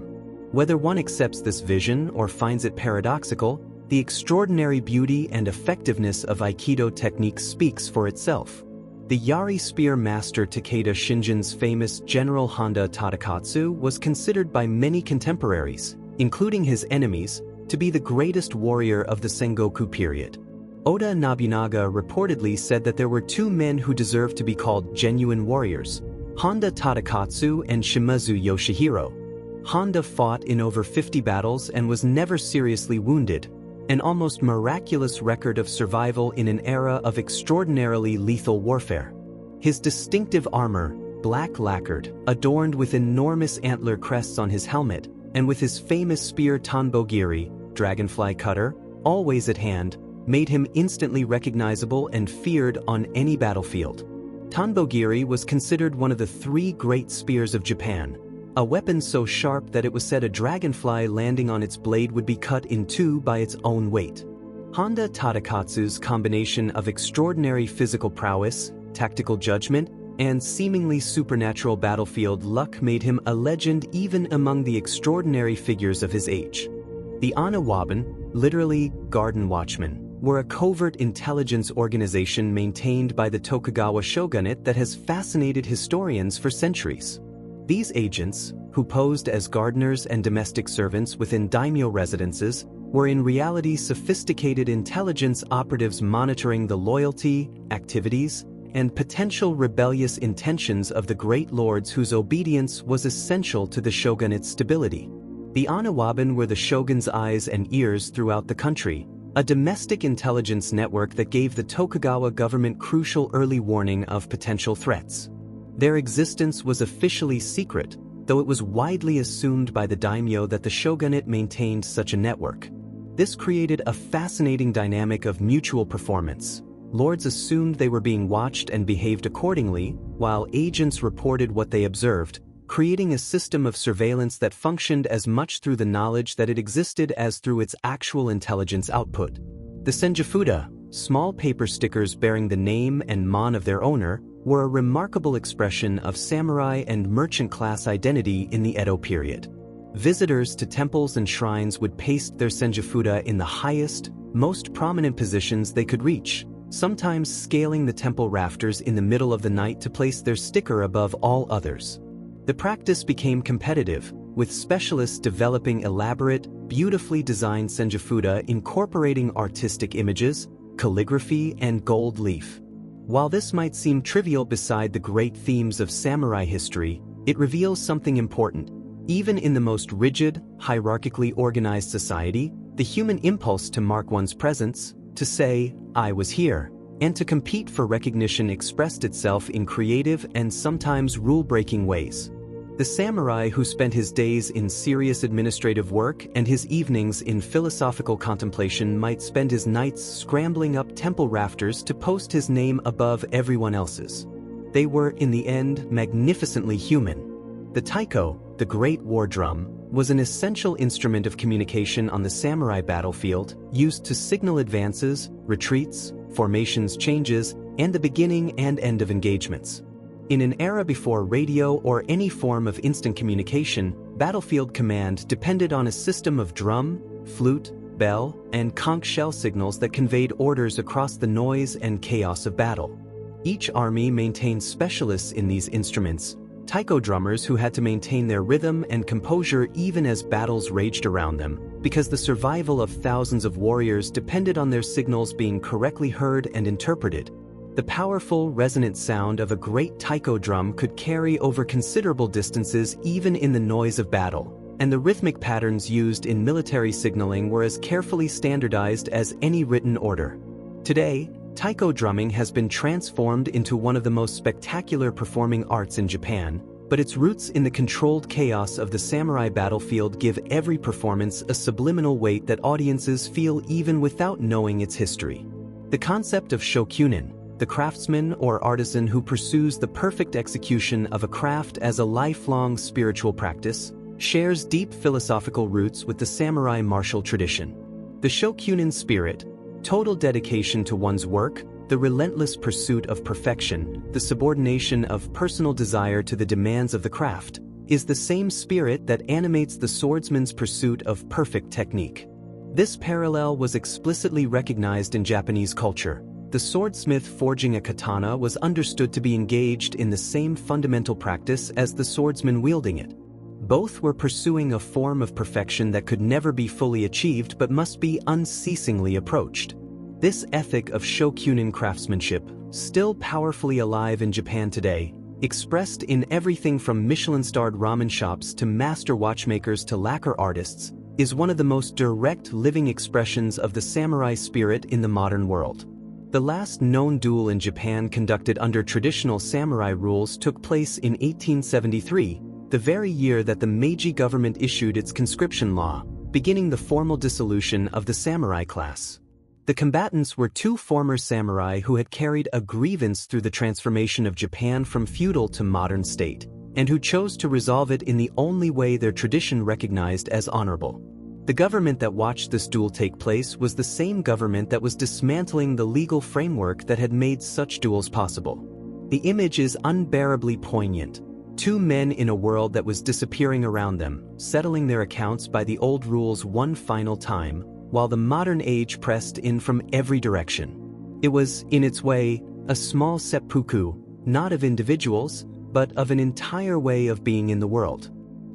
Whether one accepts this vision or finds it paradoxical, the extraordinary beauty and effectiveness of Aikido technique speaks for itself. The Yari spear master Takeda Shinjin's famous General Honda Tadakatsu was considered by many contemporaries, including his enemies, to be the greatest warrior of the Sengoku period. Oda Nobunaga reportedly said that there were two men who deserved to be called genuine warriors, Honda Tadakatsu and Shimazu Yoshihiro. Honda fought in over 50 battles and was never seriously wounded, an almost miraculous record of survival in an era of extraordinarily lethal warfare. His distinctive armor, black lacquered, adorned with enormous antler crests on his helmet, and with his famous spear Tanbogiri, dragonfly cutter, always at hand, made him instantly recognizable and feared on any battlefield. Tanbogiri was considered one of the 3 great spears of Japan, a weapon so sharp that it was said a dragonfly landing on its blade would be cut in 2 by its own weight. Honda Tadakatsu's combination of extraordinary physical prowess, tactical judgment, and seemingly supernatural battlefield luck made him a legend even among the extraordinary figures of his age. The Anawaban, literally garden watchmen, were a covert intelligence organization maintained by the Tokugawa shogunate that has fascinated historians for centuries. These agents, who posed as gardeners and domestic servants within daimyo residences, were in reality sophisticated intelligence operatives monitoring the loyalty, activities, and potential rebellious intentions of the great lords whose obedience was essential to the shogunate's stability. The Anawaban were the shogun's eyes and ears throughout the country, a domestic intelligence network that gave the Tokugawa government crucial early warning of potential threats. Their existence was officially secret, though it was widely assumed by the daimyo that the shogunate maintained such a network. This created a fascinating dynamic of mutual performance. Lords assumed they were being watched and behaved accordingly, while agents reported what they observed, creating a system of surveillance that functioned as much through the knowledge that it existed as through its actual intelligence output. The senjufuda, small paper stickers bearing the name and mon of their owner, were a remarkable expression of samurai and merchant class identity in the Edo period. Visitors to temples and shrines would paste their senjufuda in the highest, most prominent positions they could reach, sometimes scaling the temple rafters in the middle of the night to place their sticker above all others. The practice became competitive, with specialists developing elaborate, beautifully designed senjufuda incorporating artistic images, calligraphy, and gold leaf. While this might seem trivial beside the great themes of samurai history, it reveals something important. Even in the most rigid, hierarchically organized society, the human impulse to mark one's presence, to say, "I was here," and to compete for recognition expressed itself in creative and sometimes rule-breaking ways. The samurai who spent his days in serious administrative work and his evenings in philosophical contemplation might spend his nights scrambling up temple rafters to post his name above everyone else's. They were, in the end, magnificently human. The taiko, the great war drum, was an essential instrument of communication on the samurai battlefield, used to signal advances, retreats, formations changes, and the beginning and end of engagements. In an era before radio or any form of instant communication, battlefield command depended on a system of drum, flute, bell, and conch shell signals that conveyed orders across the noise and chaos of battle. Each army maintained specialists in these instruments, taiko drummers who had to maintain their rhythm and composure even as battles raged around them, because the survival of thousands of warriors depended on their signals being correctly heard and interpreted. The powerful, resonant sound of a great taiko drum could carry over considerable distances even in the noise of battle, and the rhythmic patterns used in military signaling were as carefully standardized as any written order. Today, taiko drumming has been transformed into one of the most spectacular performing arts in Japan, but its roots in the controlled chaos of the samurai battlefield give every performance a subliminal weight that audiences feel even without knowing its history. The concept of shokunin, the craftsman or artisan who pursues the perfect execution of a craft as a lifelong spiritual practice, shares deep philosophical roots with the samurai martial tradition. The shokunin spirit, total dedication to one's work, the relentless pursuit of perfection, the subordination of personal desire to the demands of the craft, is the same spirit that animates the swordsman's pursuit of perfect technique. This parallel was explicitly recognized in Japanese culture. The swordsmith forging a katana was understood to be engaged in the same fundamental practice as the swordsman wielding it. Both were pursuing a form of perfection that could never be fully achieved but must be unceasingly approached. This ethic of shokunin craftsmanship, still powerfully alive in Japan today, expressed in everything from Michelin-starred ramen shops to master watchmakers to lacquer artists, is one of the most direct living expressions of the samurai spirit in the modern world. The last known duel in Japan conducted under traditional samurai rules took place in 1873, the very year that the Meiji government issued its conscription law, beginning the formal dissolution of the samurai class. The combatants were two former samurai who had carried a grievance through the transformation of Japan from feudal to modern state, and who chose to resolve it in the only way their tradition recognized as honorable. The government that watched this duel take place was the same government that was dismantling the legal framework that had made such duels possible. The image is unbearably poignant. Two men in a world that was disappearing around them, settling their accounts by the old rules one final time, while the modern age pressed in from every direction. It was, in its way, a small seppuku, not of individuals, but of an entire way of being in the world.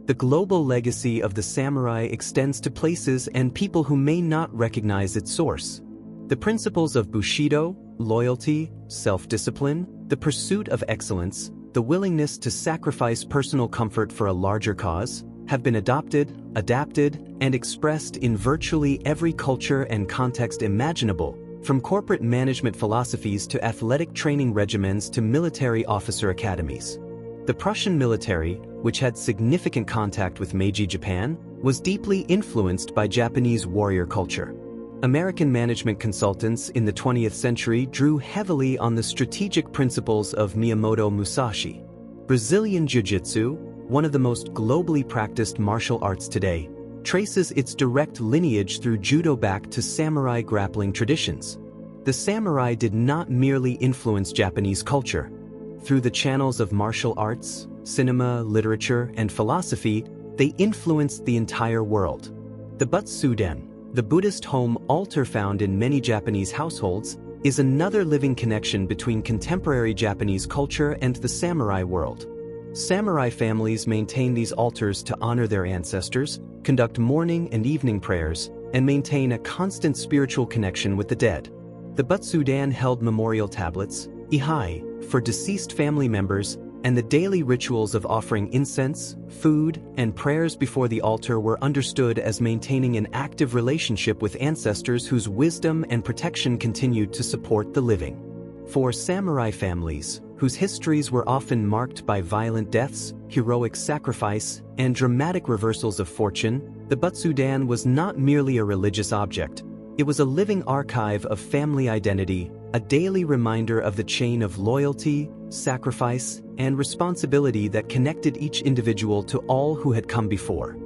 The global legacy of the samurai extends to places and people who may not recognize its source. The principles of Bushido, loyalty, self-discipline, the pursuit of excellence, the willingness to sacrifice personal comfort for a larger cause, have been adopted, adapted, and expressed in virtually every culture and context imaginable, from corporate management philosophies to athletic training regimens to military officer academies. The Prussian military, which had significant contact with Meiji Japan, was deeply influenced by Japanese warrior culture. American management consultants in the 20th century drew heavily on the strategic principles of Miyamoto Musashi. Brazilian Jiu-Jitsu, one of the most globally practiced martial arts today, traces its direct lineage through judo back to samurai grappling traditions. The samurai did not merely influence Japanese culture. Through the channels of martial arts, cinema, literature, and philosophy, they influenced the entire world. The Butsuden, the Buddhist home altar found in many Japanese households, is another living connection between contemporary Japanese culture and the samurai world. Samurai families maintain these altars to honor their ancestors, conduct morning and evening prayers, and maintain a constant spiritual connection with the dead. The Butsuden held memorial tablets, ihai, for deceased family members, and the daily rituals of offering incense, food, and prayers before the altar were understood as maintaining an active relationship with ancestors whose wisdom and protection continued to support the living. For samurai families, whose histories were often marked by violent deaths, heroic sacrifice, and dramatic reversals of fortune, the Butsuden was not merely a religious object. It was a living archive of family identity, a daily reminder of the chain of loyalty, sacrifice, and responsibility that connected each individual to all who had come before.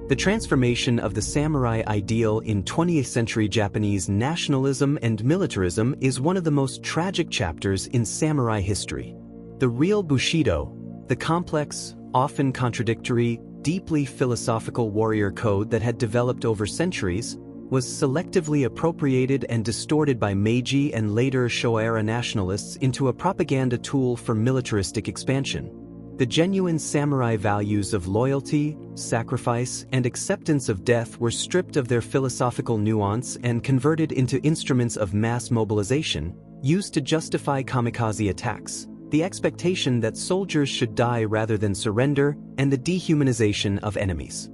The transformation of the samurai ideal in 20th century Japanese nationalism and militarism is one of the most tragic chapters in samurai history. The real Bushido, the complex, often contradictory, deeply philosophical warrior code that had developed over centuries, was selectively appropriated and distorted by Meiji and later Showa-era nationalists into a propaganda tool for militaristic expansion. The genuine samurai values of loyalty, sacrifice, and acceptance of death were stripped of their philosophical nuance and converted into instruments of mass mobilization, used to justify kamikaze attacks, the expectation that soldiers should die rather than surrender, and the dehumanization of enemies.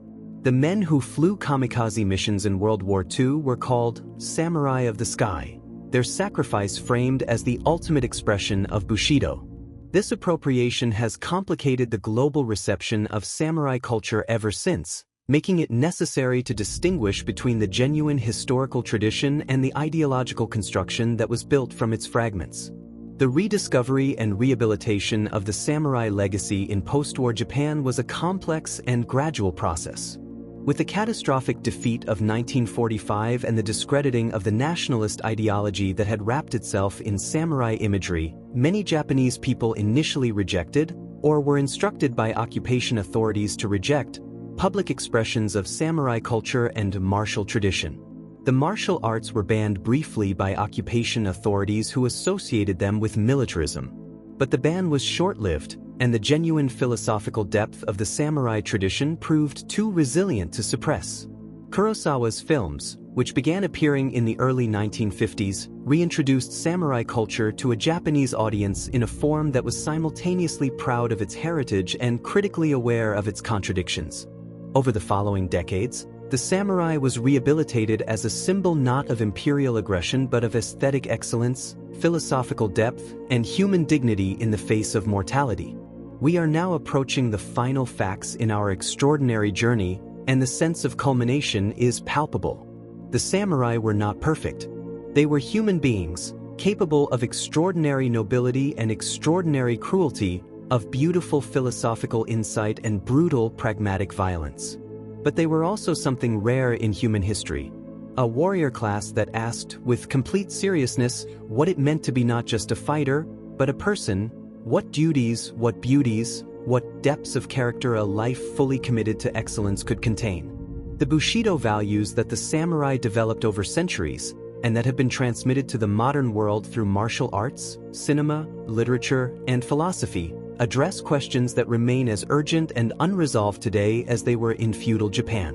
The men who flew kamikaze missions in World War II were called samurai of the sky, their sacrifice framed as the ultimate expression of Bushido. This appropriation has complicated the global reception of samurai culture ever since, making it necessary to distinguish between the genuine historical tradition and the ideological construction that was built from its fragments. The rediscovery and rehabilitation of the samurai legacy in post-war Japan was a complex and gradual process. With the catastrophic defeat of 1945 and the discrediting of the nationalist ideology that had wrapped itself in samurai imagery, many Japanese people initially rejected, or were instructed by occupation authorities to reject, public expressions of samurai culture and martial tradition. The martial arts were banned briefly by occupation authorities who associated them with militarism. But the ban was short-lived, and the genuine philosophical depth of the samurai tradition proved too resilient to suppress. Kurosawa's films, which began appearing in the early 1950s, reintroduced samurai culture to a Japanese audience in a form that was simultaneously proud of its heritage and critically aware of its contradictions. Over the following decades, the samurai was rehabilitated as a symbol not of imperial aggression but of aesthetic excellence, philosophical depth, and human dignity in the face of mortality. We are now approaching the final facts in our extraordinary journey, and the sense of culmination is palpable. The samurai were not perfect. They were human beings, capable of extraordinary nobility and extraordinary cruelty, of beautiful philosophical insight and brutal pragmatic violence. But they were also something rare in human history. A warrior class that asked, with complete seriousness, what it meant to be not just a fighter, but a person, what duties, what beauties, what depths of character a life fully committed to excellence could contain. The Bushido values that the samurai developed over centuries, and that have been transmitted to the modern world through martial arts, cinema, literature, and philosophy, address questions that remain as urgent and unresolved today as they were in feudal Japan.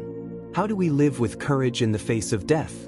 How do we live with courage in the face of death?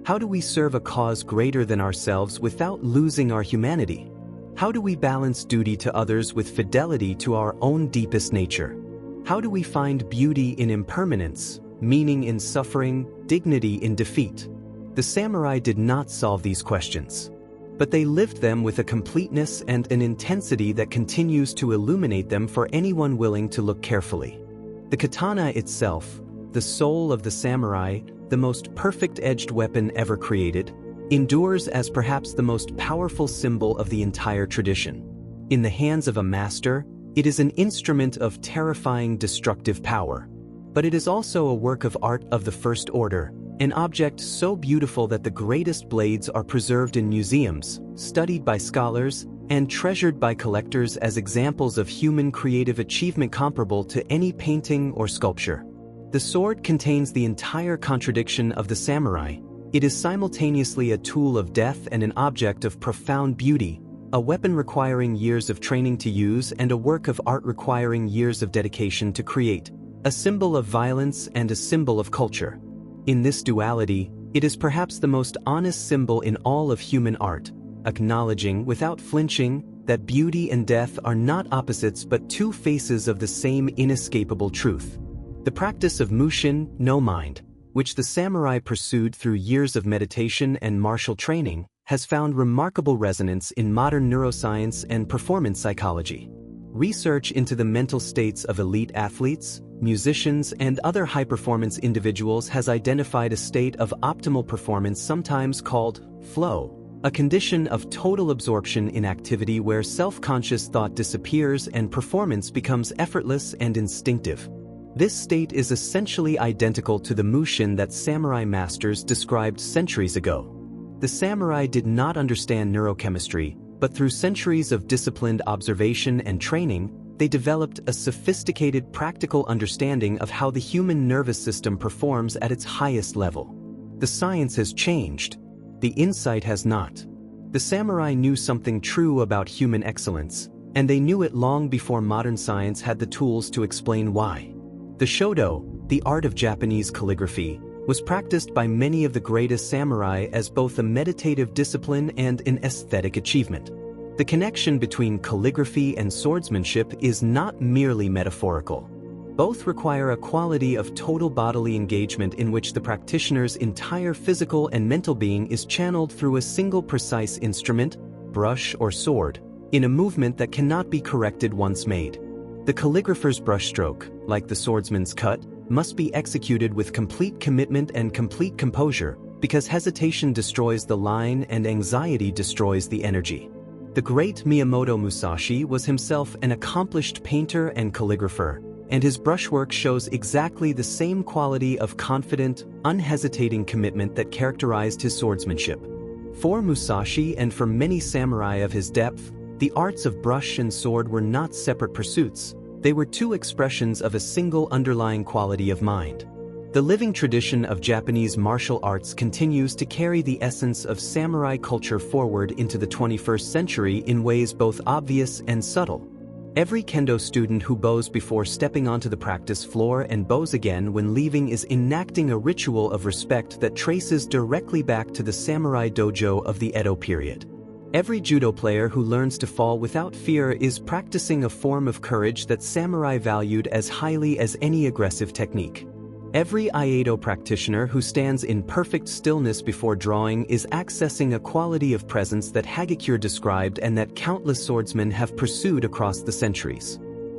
How do we serve a cause greater than ourselves without losing our humanity? How do we balance duty to others with fidelity to our own deepest nature? How do we find beauty in impermanence, meaning in suffering, dignity in defeat? The samurai did not solve these questions, but they lived them with a completeness and an intensity that continues to illuminate them for anyone willing to look carefully. The katana itself, the soul of the samurai, the most perfect edged weapon ever created, endures as perhaps the most powerful symbol of the entire tradition. In the hands of a master, it is an instrument of terrifying destructive power. But it is also a work of art of the first order, an object so beautiful that the greatest blades are preserved in museums, studied by scholars, and treasured by collectors as examples of human creative achievement comparable to any painting or sculpture. The sword contains the entire contradiction of the samurai. It is simultaneously a tool of death and an object of profound beauty, a weapon requiring years of training to use and a work of art requiring years of dedication to create, a symbol of violence and a symbol of culture. In this duality, it is perhaps the most honest symbol in all of human art, acknowledging without flinching that beauty and death are not opposites but two faces of the same inescapable truth. The practice of mushin no mind, which the samurai pursued through years of meditation and martial training, has found remarkable resonance in modern neuroscience and performance psychology. Research into the mental states of elite athletes, musicians, and other high-performance individuals has identified a state of optimal performance sometimes called flow, a condition of total absorption in activity where self-conscious thought disappears and performance becomes effortless and instinctive. This state is essentially identical to the mushin that samurai masters described centuries ago. The samurai did not understand neurochemistry, but through centuries of disciplined observation and training, they developed a sophisticated practical understanding of how the human nervous system performs at its highest level. The science has changed. The insight has not. The samurai knew something true about human excellence, and they knew it long before modern science had the tools to explain why. The shodo, the art of Japanese calligraphy, was practiced by many of the greatest samurai as both a meditative discipline and an aesthetic achievement. The connection between calligraphy and swordsmanship is not merely metaphorical. Both require a quality of total bodily engagement in which the practitioner's entire physical and mental being is channeled through a single precise instrument, brush or sword, in a movement that cannot be corrected once made. The calligrapher's brushstroke, like the swordsman's cut, must be executed with complete commitment and complete composure, because hesitation destroys the line and anxiety destroys the energy. The great Miyamoto Musashi was himself an accomplished painter and calligrapher, and his brushwork shows exactly the same quality of confident, unhesitating commitment that characterized his swordsmanship. For Musashi and for many samurai of his depth, the arts of brush and sword were not separate pursuits. They were two expressions of a single underlying quality of mind. The living tradition of Japanese martial arts continues to carry the essence of samurai culture forward into the 21st century in ways both obvious and subtle. Every kendo student who bows before stepping onto the practice floor and bows again when leaving is enacting a ritual of respect that traces directly back to the samurai dojo of the Edo period. Every judo player who learns to fall without fear is practicing a form of courage that samurai valued as highly as any aggressive technique. Every Aikido practitioner who stands in perfect stillness before drawing is accessing a quality of presence that Hagakure described and that countless swordsmen have pursued across the centuries.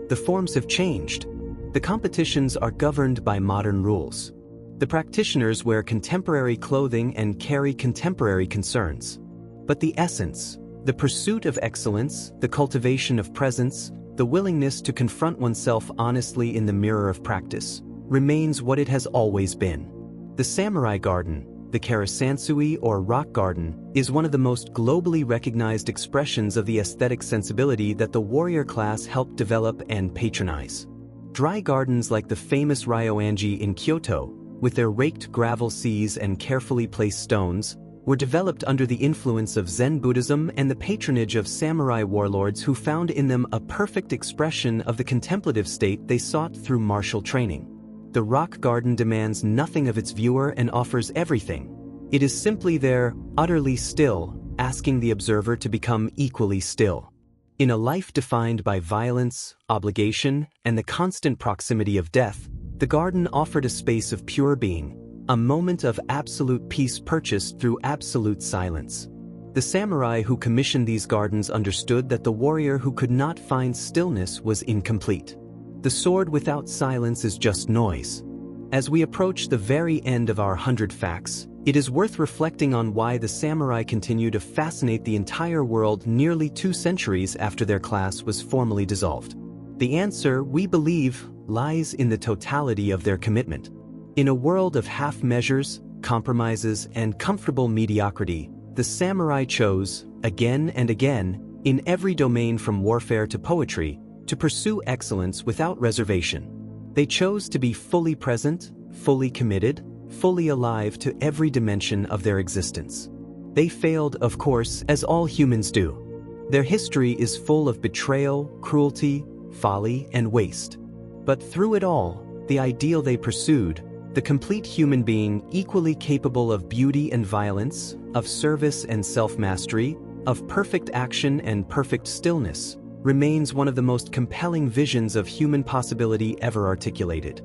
The forms have changed. The competitions are governed by modern rules. The practitioners wear contemporary clothing and carry contemporary concerns. But the essence, the pursuit of excellence, the cultivation of presence, the willingness to confront oneself honestly in the mirror of practice, remains what it has always been. The samurai garden, the karasansui or rock garden, is one of the most globally recognized expressions of the aesthetic sensibility that the warrior class helped develop and patronize. Dry gardens like the famous Ryoanji in Kyoto, with their raked gravel seas and carefully placed stones, were developed under the influence of Zen Buddhism and the patronage of samurai warlords who found in them a perfect expression of the contemplative state they sought through martial training. The rock garden demands nothing of its viewer and offers everything. It is simply there, utterly still, asking the observer to become equally still. In a life defined by violence, obligation, and the constant proximity of death, the garden offered a space of pure being, a moment of absolute peace purchased through absolute silence. The samurai who commissioned these gardens understood that the warrior who could not find stillness was incomplete. The sword without silence is just noise. As we approach the very end of our 100 facts, it is worth reflecting on why the samurai continue to fascinate the entire world nearly 2 centuries after their class was formally dissolved. The answer, we believe, lies in the totality of their commitment. In a world of half measures, compromises, and comfortable mediocrity, the samurai chose, again and again, in every domain from warfare to poetry, to pursue excellence without reservation. They chose to be fully present, fully committed, fully alive to every dimension of their existence. They failed, of course, as all humans do. Their history is full of betrayal, cruelty, folly, and waste. But through it all, the ideal they pursued, the complete human being equally capable of beauty and violence, of service and self-mastery, of perfect action and perfect stillness, remains one of the most compelling visions of human possibility ever articulated.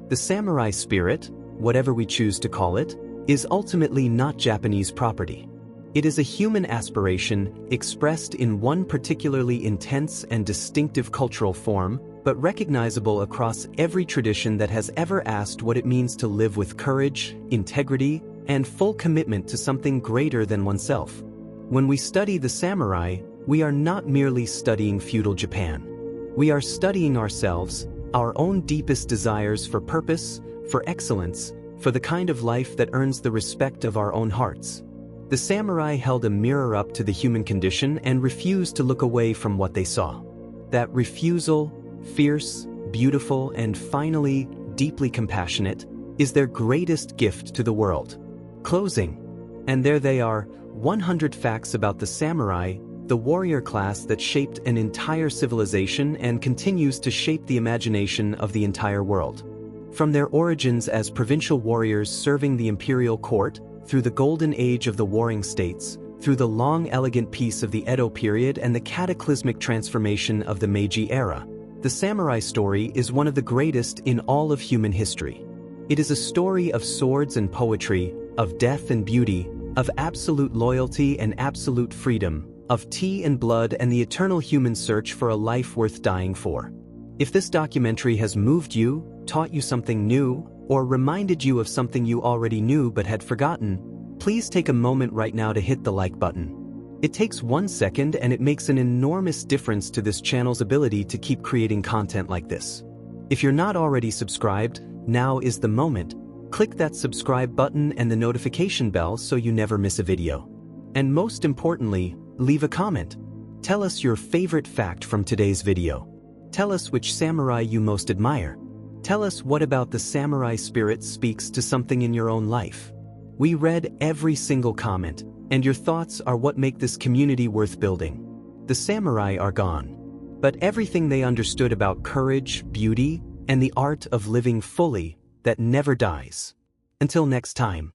The samurai spirit, whatever we choose to call it, is ultimately not Japanese property. It is a human aspiration expressed in one particularly intense and distinctive cultural form, but recognizable across every tradition that has ever asked what it means to live with courage, integrity, and full commitment to something greater than oneself. When we study the samurai, we are not merely studying feudal Japan. We are studying ourselves, our own deepest desires for purpose, for excellence, for the kind of life that earns the respect of our own hearts. The samurai held a mirror up to the human condition and refused to look away from what they saw. That refusal, fierce, beautiful, and finally, deeply compassionate, is their greatest gift to the world. Closing. And there they are, 100 facts about the samurai, the warrior class that shaped an entire civilization and continues to shape the imagination of the entire world. From their origins as provincial warriors serving the imperial court, through the golden age of the warring states, through the long elegant peace of the Edo period and the cataclysmic transformation of the Meiji era, the samurai story is one of the greatest in all of human history. It is a story of swords and poetry, of death and beauty, of absolute loyalty and absolute freedom, of tea and blood and the eternal human search for a life worth dying for. If this documentary has moved you, taught you something new, or reminded you of something you already knew but had forgotten, please take a moment right now to hit the like button. It takes 1 second and it makes an enormous difference to this channel's ability to keep creating content like this. If you're not already subscribed, now is the moment. Click that subscribe button and the notification bell so you never miss a video. And most importantly, leave a comment. Tell us your favorite fact from today's video. Tell us which samurai you most admire. Tell us what about the samurai spirit speaks to something in your own life. We read every single comment, and your thoughts are what make this community worth building. The samurai are gone, but everything they understood about courage, beauty, and the art of living fully that never dies. Until next time.